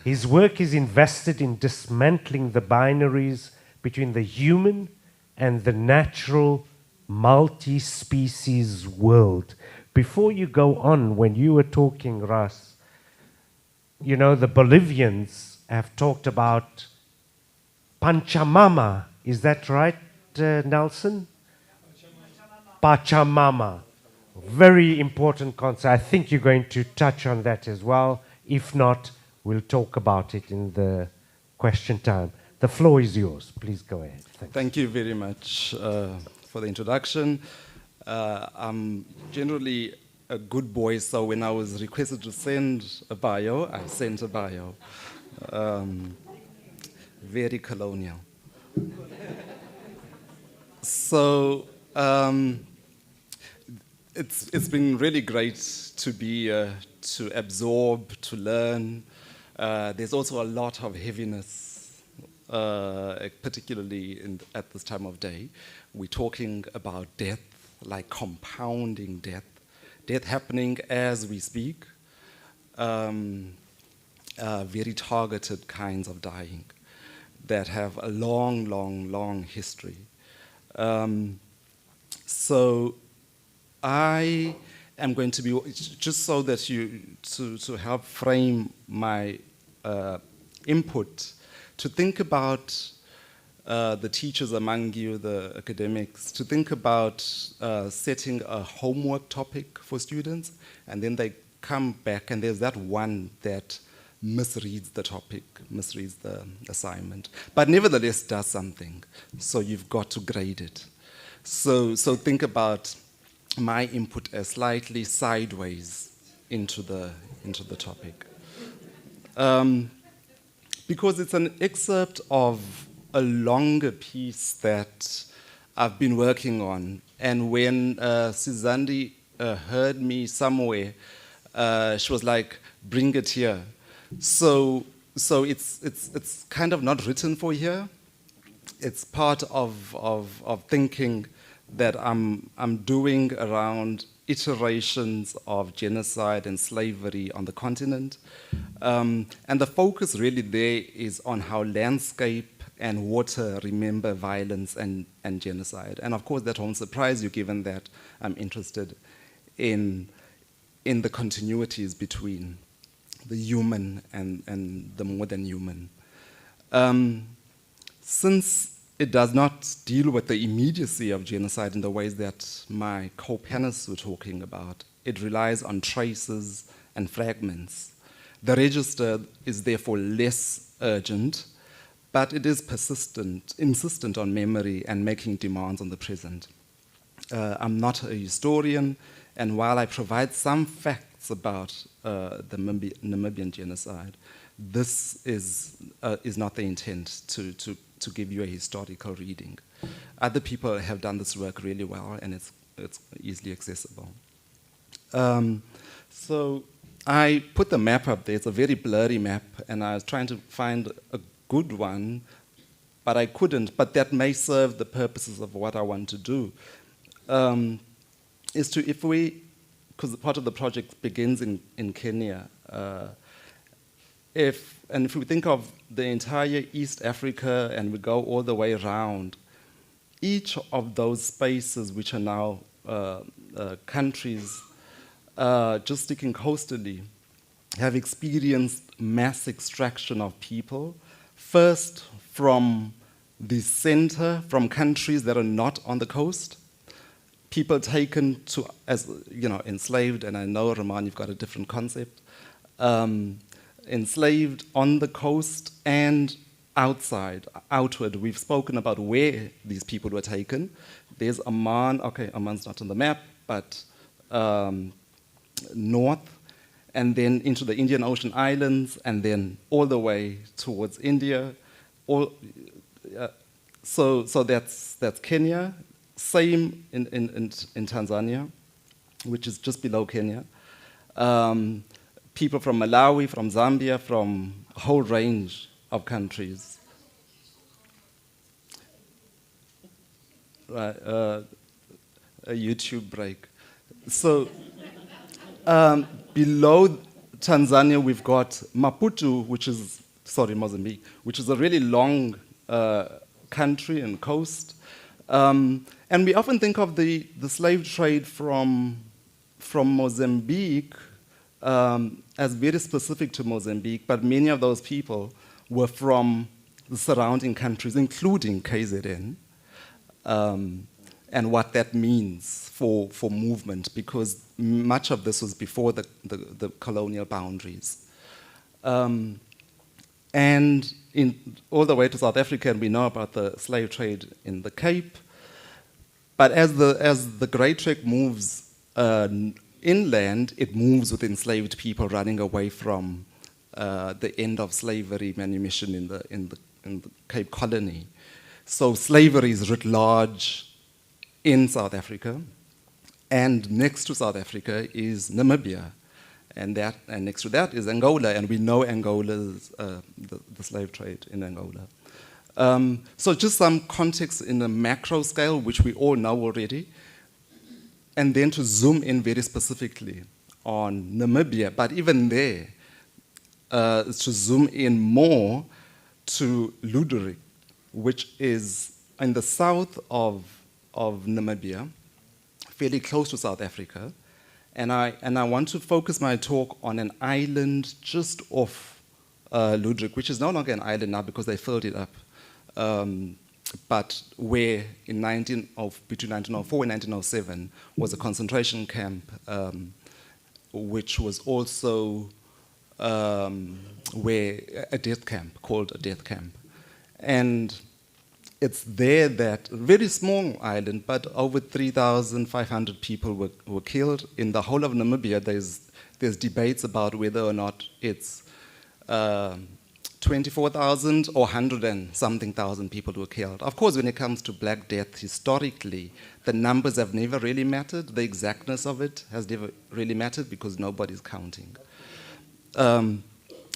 His work is invested in dismantling the binaries between the human and the natural multi-species world. Before you go on, when you were talking, Ras, you know, the Bolivians have talked about Pachamama. Is that right, Nelson? Pachamama. Very important concept. I think you're going to touch on that as well. If not, we'll talk about it in the question time. The floor is yours. Please go ahead. Thank you very much for the introduction. I'm generally a good boy, so when I was requested to send a bio, I sent a bio. Very colonial. So it's been really great to be to absorb, to learn. There's also a lot of heaviness, particularly at this time of day. We're talking about death, like compounding death happening as we speak, very targeted kinds of dying that have a long, long, long history. So I am going to be, just so that to help frame my input, to think about the teachers among you, the academics, to think about setting a homework topic for students, and then they come back and there's that one that misreads the topic, misreads the assignment, but nevertheless does something. So you've got to grade it. So think about my input as slightly sideways into the topic. Because it's an excerpt of a longer piece that I've been working on. And when Sizandi heard me somewhere, she was like, bring it here. So it's kind of not written for here. It's part of thinking that I'm doing around iterations of genocide and slavery on the continent. And the focus really there is on how landscape and water remember violence and genocide. And of course that won't surprise you, given that I'm interested in the continuities between the human and the more than human. Since it does not deal with the immediacy of genocide in the ways that my co-panelists were talking about, it relies on traces and fragments. The register is therefore less urgent, but it is persistent, insistent on memory and making demands on the present. I'm not a historian, and while I provide some facts about the Namibian genocide, this is not the intent to give you a historical reading. Other people have done this work really well, and it's easily accessible. So I put the map up there. It's a very blurry map, and I was trying to find a good one, but I couldn't. But that may serve the purposes of what I want to do. Is to, if we, because part of the project begins in Kenya, if we think of the entire East Africa and we go all the way around, each of those spaces which are now countries just sticking coastally have experienced mass extraction of people, first from the center, from countries that are not on the coast, people taken to, as you know, enslaved, and I know, Roman, you've got a different concept, enslaved on the coast and outward. We've spoken about where these people were taken. There's Amman, okay, Amman's not on the map, but north, and then into the Indian Ocean islands, and then all the way towards India. So that's Kenya. Same in Tanzania, which is just below Kenya. People from Malawi, from Zambia, from a whole range of countries. Right, a YouTube break. So below Tanzania, we've got Mozambique, which is a really long country and coast. And we often think of the slave trade from Mozambique as very specific to Mozambique, but many of those people were from the surrounding countries, including KZN, and what that means for movement, because much of this was before the colonial boundaries. And all the way to South Africa, and we know about the slave trade in the Cape. But as the Great Trek moves inland, it moves with enslaved people running away from the end of slavery manumission in the Cape Colony. So slavery is writ large in South Africa, and next to South Africa is Namibia, and next to that is Angola, and we know Angola's the slave trade in Angola. So just some context in a macro scale, which we all know already, and then to zoom in very specifically on Namibia, but even there, to zoom in more to Luderik, which is in the south of Namibia, fairly close to South Africa, and I want to focus my talk on an island just off Luderik, which is no longer an island now because they filled it up. But where between 1904 and 1907 was a concentration camp, which was also where a death camp, called a death camp. And it's there that, a very small island, but over 3,500 people were killed. In the whole of Namibia, there's debates about whether or not it's 24,000 or 100 and something thousand people were killed. Of course, when it comes to Black Death, historically, the numbers have never really mattered. The exactness of it has never really mattered because nobody's counting.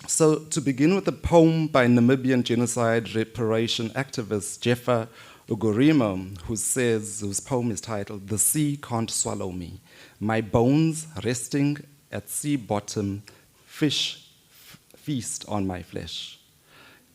So to begin with a poem by Namibian genocide reparation activist Jefa Ugurimo, whose poem is titled, "The Sea Can't Swallow Me. My bones resting at sea bottom, fish feast on my flesh.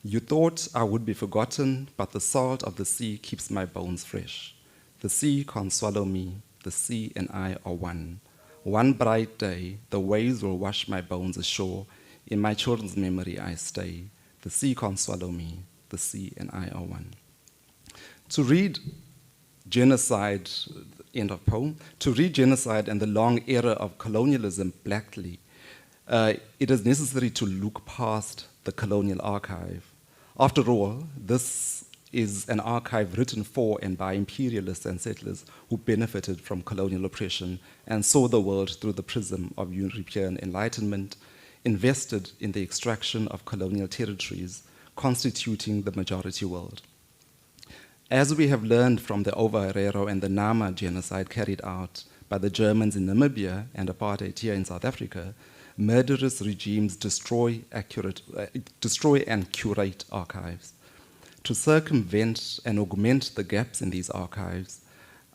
You thought I would be forgotten, but the salt of the sea keeps my bones fresh. The sea can't swallow me, the sea and I are one. One bright day, the waves will wash my bones ashore. In my children's memory I stay. The sea can't swallow me, the sea, and I01. To read genocide, end of poem, to read genocide and the long era of colonialism blackly, it is necessary to look past the colonial archive. After all, this is an archive written for and by imperialists and settlers who benefited from colonial oppression and saw the world through the prism of European enlightenment, invested in the extraction of colonial territories constituting the majority world. As we have learned from the Ovaherero and the Nama genocide carried out by the Germans in Namibia and apartheid here in South Africa, murderous regimes destroy and curate archives. To circumvent and augment the gaps in these archives,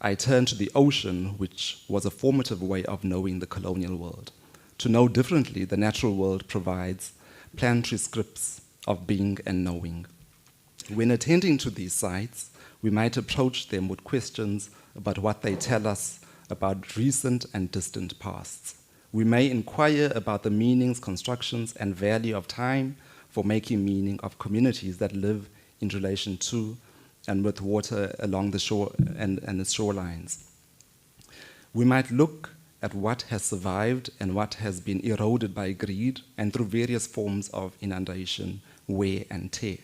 I turn to the ocean, which was a formative way of knowing the colonial world. To know differently, the natural world provides planetary scripts of being and knowing. When attending to these sites, we might approach them with questions about what they tell us about recent and distant pasts. We may inquire about the meanings, constructions, and value of time for making meaning of communities that live in relation to and with water along the shore and its shorelines. We might look at what has survived and what has been eroded by greed and through various forms of inundation, wear, and tear.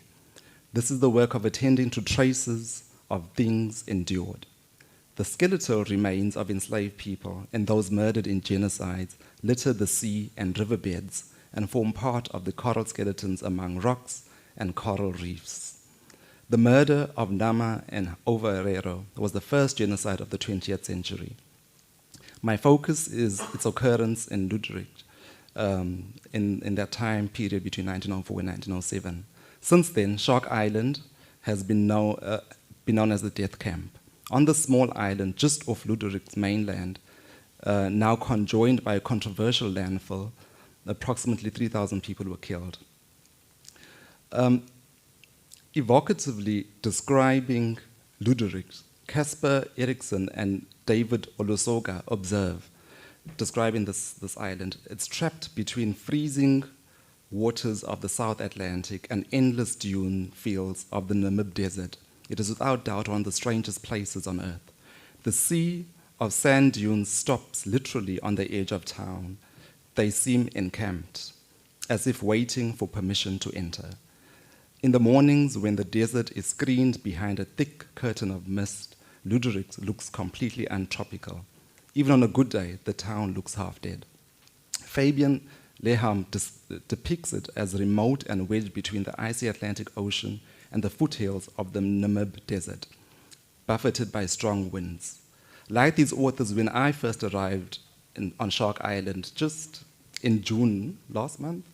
This is the work of attending to traces of things endured. The skeletal remains of enslaved people and those murdered in genocides litter the sea and riverbeds and form part of the coral skeletons among rocks and coral reefs. The murder of Nama and Ovaherero was the first genocide of the 20th century. My focus is its occurrence in Luderitz in that time period between 1904 and 1907. Since then, Shark Island has been known as the death camp. On the small island just off Luderitz's mainland, now conjoined by a controversial landfill, approximately 3,000 people were killed. Evocatively describing Luderitz, Casper Eriksson and David Olusoga observe, describing this island, it's trapped between freezing waters of the South Atlantic and endless dune fields of the Namib Desert. It is without doubt one of the strangest places on earth. The sea of sand dunes stops literally on the edge of town. They seem encamped, as if waiting for permission to enter. In the mornings, when the desert is screened behind a thick curtain of mist, Luderitz looks completely untropical. Even on a good day, the town looks half dead. Fabian Leham depicts it as remote and wedged between the icy Atlantic Ocean and the foothills of the Namib Desert, buffeted by strong winds. Like these authors, when I first arrived on Shark Island just in June last month,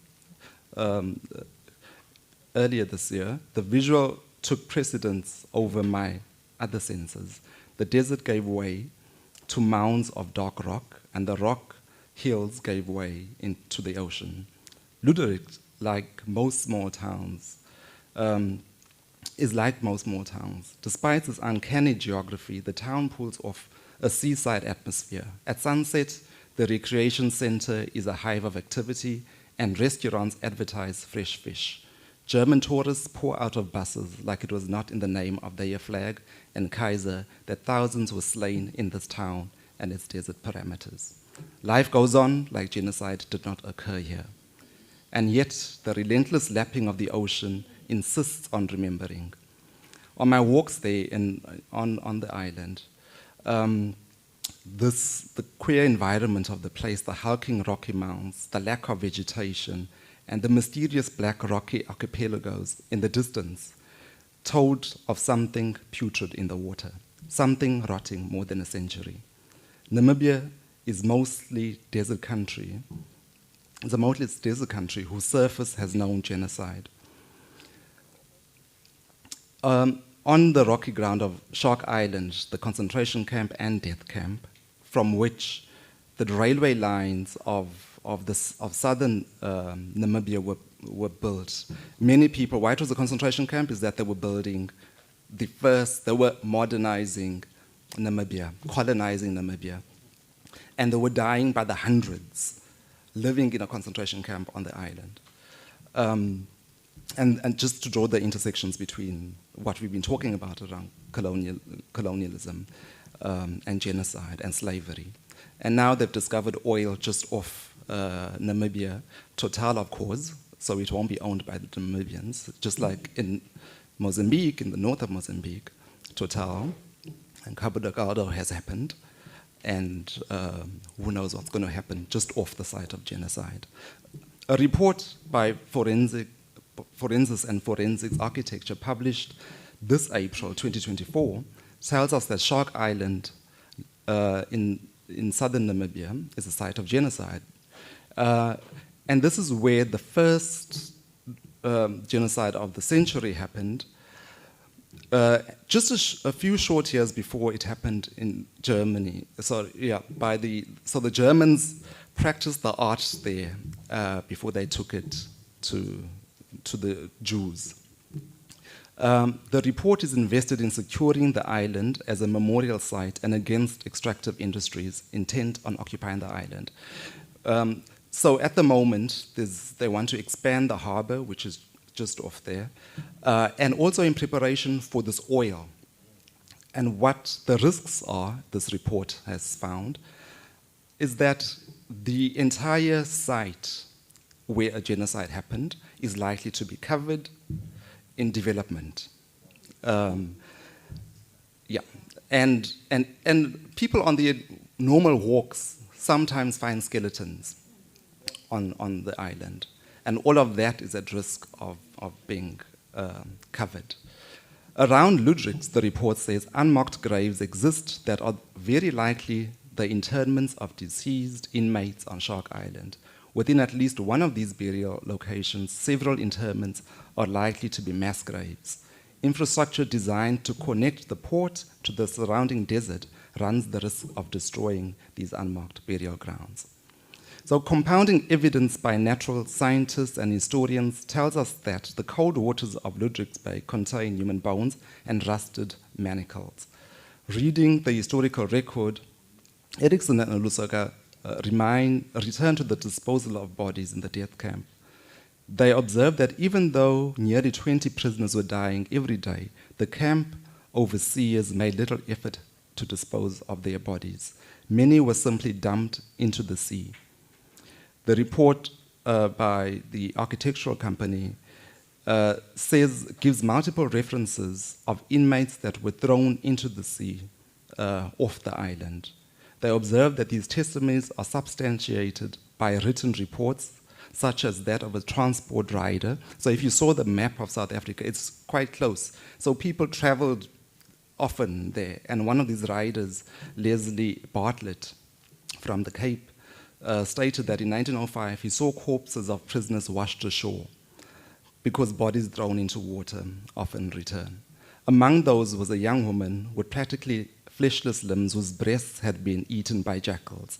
earlier this year, the visual took precedence over my other senses. The desert gave way to mounds of dark rock, and the rock hills gave way into the ocean. Luderitz, like most small towns, is like most small towns. Despite its uncanny geography, the town pulls off a seaside atmosphere. At sunset, the recreation center is a hive of activity, and restaurants advertise fresh fish. German tourists pour out of buses like it was not in the name of their flag and Kaiser that thousands were slain in this town and its desert parameters. Life goes on like genocide did not occur here. And yet, the relentless lapping of the ocean insists on remembering. On my walks there on the island, the queer environment of the place, the hulking rocky mounds, the lack of vegetation, and the mysterious black rocky archipelagos in the distance told of something putrid in the water, something rotting more than a century. Namibia is mostly desert country. It's a mostly desert country whose surface has known genocide. On the rocky ground of Shark Island, the concentration camp and death camp, from which the railway lines of southern Namibia were built. Many people, why it was a concentration camp is that they were building they were modernizing Namibia, colonizing Namibia. And they were dying by the hundreds, living in a concentration camp on the island. and just to draw the intersections between what we've been talking about around colonialism and genocide and slavery. And now they've discovered oil just off Namibia, Total of course, so it won't be owned by the Namibians, just like in Mozambique, in the north of Mozambique, Total and Cabo Delgado has happened, and who knows what's going to happen just off the site of genocide. A report by Forensics and Forensics Architecture published this April 2024 tells us that Shark Island in southern Namibia is a site of genocide. And this is where the first genocide of the century happened, just a few short years before it happened in Germany. So yeah, so the Germans practiced the art there before they took it to the Jews. The report is invested in securing the island as a memorial site and against extractive industries intent on occupying the island. So at the moment, they want to expand the harbor, which is just off there, and also in preparation for this oil. And what the risks are, this report has found, is that the entire site where a genocide happened is likely to be covered in development. Yeah, and people on the normal walks sometimes find skeletons on the island, and all of that is at risk of being covered. Around Ludwig's, the report says, unmarked graves exist that are very likely the internments of deceased inmates on Shark Island. Within at least one of these burial locations, several interments are likely to be mass graves. Infrastructure designed to connect the port to the surrounding desert runs the risk of destroying these unmarked burial grounds. So compounding evidence by natural scientists and historians tells us that the cold waters of Ludwig's Bay contain human bones and rusted manacles. Reading the historical record, Erickson and Olusoga return to the disposal of bodies in the death camp. They observed that even though nearly 20 prisoners were dying every day, the camp overseers made little effort to dispose of their bodies. Many were simply dumped into the sea. The report by the architectural company gives multiple references of inmates that were thrown into the sea off the island. They observed that these testimonies are substantiated by written reports, such as that of a transport rider. So if you saw the map of South Africa, it's quite close. So people traveled often there. And one of these riders, Leslie Bartlett from the Cape, stated that in 1905 he saw corpses of prisoners washed ashore because bodies thrown into water often return. Among those was a young woman with practically fleshless limbs whose breasts had been eaten by jackals.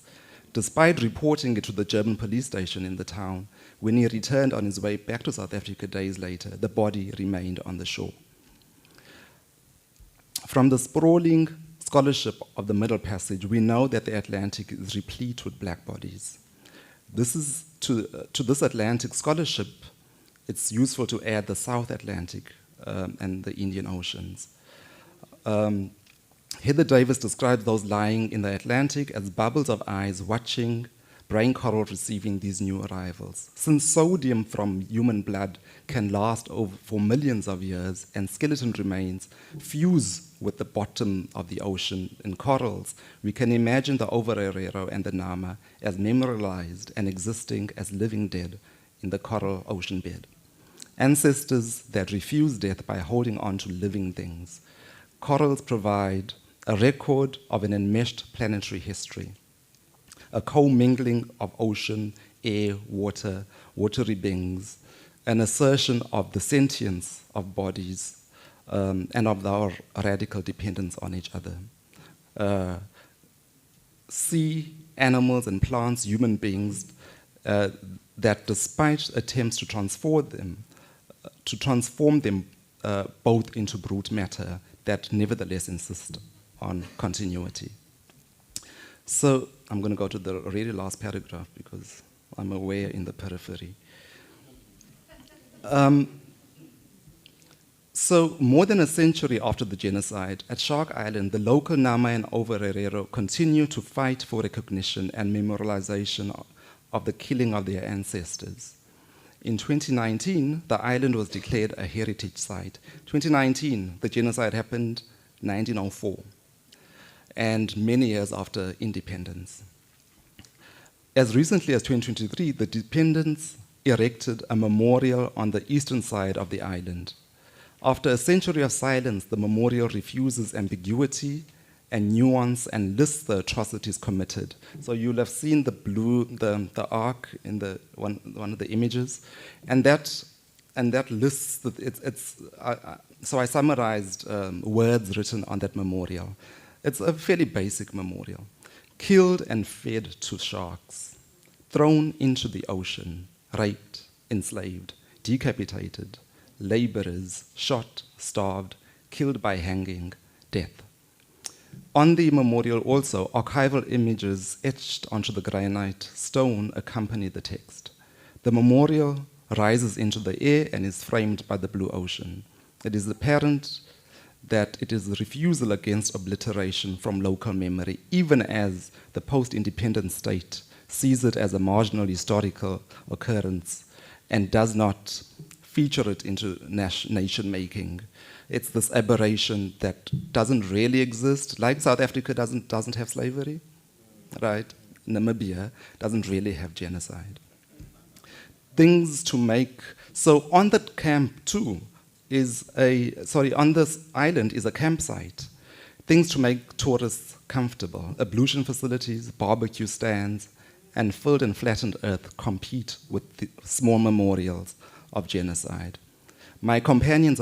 Despite reporting it to the German police station in the town, when he returned on his way back to South Africa days later, the body remained on the shore. From the sprawling scholarship of the Middle Passage, we know that the Atlantic is replete with black bodies. To this Atlantic scholarship, it's useful to add the South Atlantic and the Indian Oceans. Heather Davis describes those lying in the Atlantic as bubbles of eyes watching brain coral receiving these new arrivals. Since sodium from human blood can last for millions of years and skeleton remains fuse with the bottom of the ocean in corals, we can imagine the Ovaherero and the Nama as memorialized and existing as living dead in the coral ocean bed. Ancestors that refuse death by holding on to living things. Corals provide a record of an enmeshed planetary history, a commingling of ocean, air, water, watery beings, an assertion of the sentience of bodies and of our radical dependence on each other. Sea, animals and plants, human beings, that despite attempts to transform them both into brute matter, that nevertheless insist on continuity. So I'm going to go to the really last paragraph because I'm aware in the periphery. So, more than a century after the genocide, at Shark Island, the local Nama and Ovaherero continue to fight for recognition and memorialization of the killing of their ancestors. In 2019, the island was declared a heritage site. 2019, the genocide happened 1904, and many years after independence. As recently as 2023, the dependents erected a memorial on the eastern side of the island. After a century of silence, the memorial refuses ambiguity and nuance and lists the atrocities committed. So you'll have seen the arc in one of the images, and that lists. So I summarized words written on that memorial. It's a fairly basic memorial. Killed and fed to sharks, thrown into the ocean, raped, enslaved, decapitated, laborers, shot, starved, killed by hanging, death. On the memorial also, archival images etched onto the granite stone accompany the text. The memorial rises into the air and is framed by the blue ocean. It is apparent that it is a refusal against obliteration from local memory, even as the post-independent state sees it as a marginal historical occurrence and does not feature it into nation-making. It's this aberration that doesn't really exist. Like South Africa doesn't have slavery, right? Namibia doesn't really have genocide. Things to make, so on that camp too, on this island is a campsite. Things to make tourists comfortable. Ablution facilities, barbecue stands, and filled and flattened earth compete with the small memorials of genocide. My companions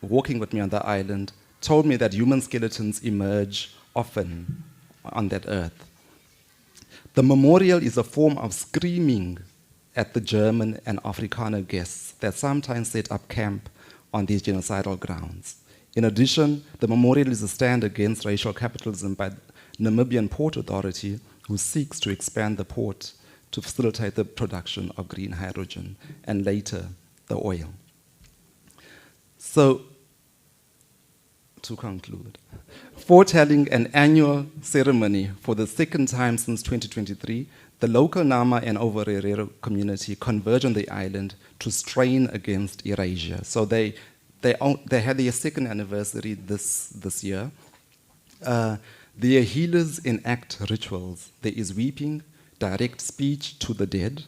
walking with me on the island told me that human skeletons emerge often on that earth. The memorial is a form of screaming at the German and Afrikaner guests that sometimes set up camp on these genocidal grounds. In addition, the memorial is a stand against racial capitalism by the Namibian Port Authority, who seeks to expand the port to facilitate the production of green hydrogen and later the oil. So, to conclude, foretelling an annual ceremony for the second time since 2023, the local Nama and Ovaherero community converge on the island to strain against erasure. So they had their second anniversary this year. Their healers enact rituals. There is weeping, direct speech to the dead,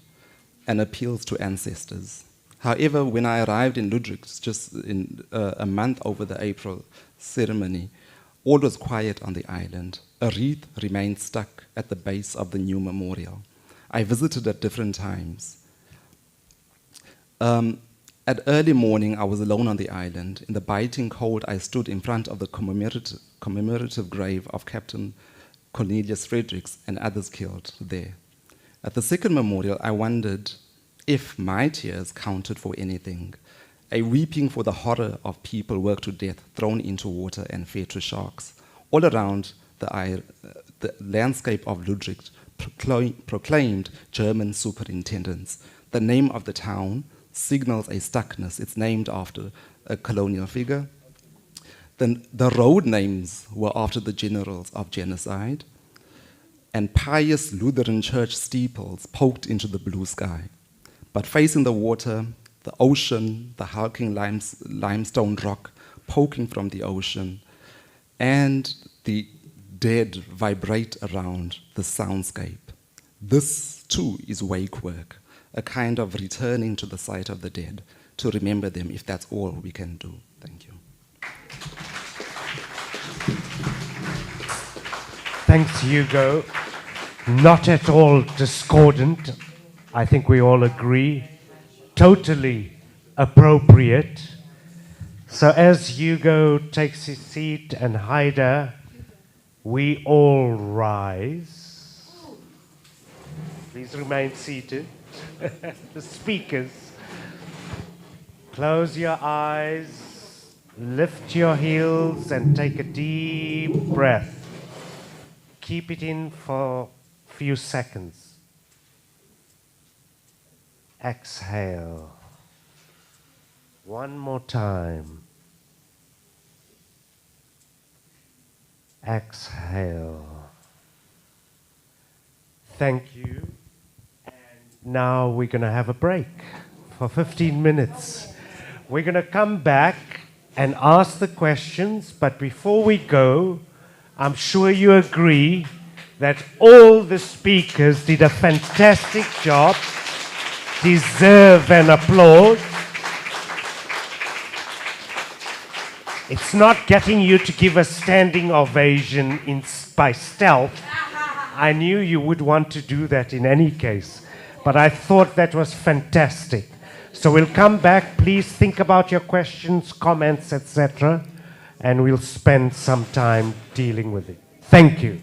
and appeals to ancestors. However, when I arrived in Ludwig, just in a month over the April ceremony, all was quiet on the island. A wreath remained stuck at the base of the new memorial. I visited at different times. At early morning, I was alone on the island. In the biting cold, I stood in front of the commemorative grave of Captain Cornelius Fredericks and others killed there. At the second memorial, I wondered if my tears counted for anything. A weeping for the horror of people worked to death, thrown into water and fed to sharks. All around the landscape of Ludwig proclaimed German superintendents. The name of the town signals a stuckness. It's named after a colonial figure. Then the road names were after the generals of genocide, and pious Lutheran church steeples poked into the blue sky. But facing the water, the ocean, the hulking limestone rock poking from the ocean, and the dead vibrate around the soundscape. This too is wake work, a kind of returning to the site of the dead to remember them if that's all we can do. Thank you. Thanks, Hugo. Not at all discordant. I think we all agree. Totally appropriate. So as Hugo takes his seat and Haida, we all rise. Please remain seated. The speakers. Close your eyes, lift your heels, and take a deep breath. Keep it in for a few seconds. Exhale. One more time. Exhale. Thank you. And now we're going to have a break for 15 minutes. We're going to come back and ask the questions, but before we go, I'm sure you agree that all the speakers did a fantastic job, deserve an applause. It's not getting you to give a standing ovation by stealth. I knew you would want to do that in any case, but I thought that was fantastic. So we'll come back. Please think about your questions, comments, etc., and we'll spend some time dealing with it. Thank you.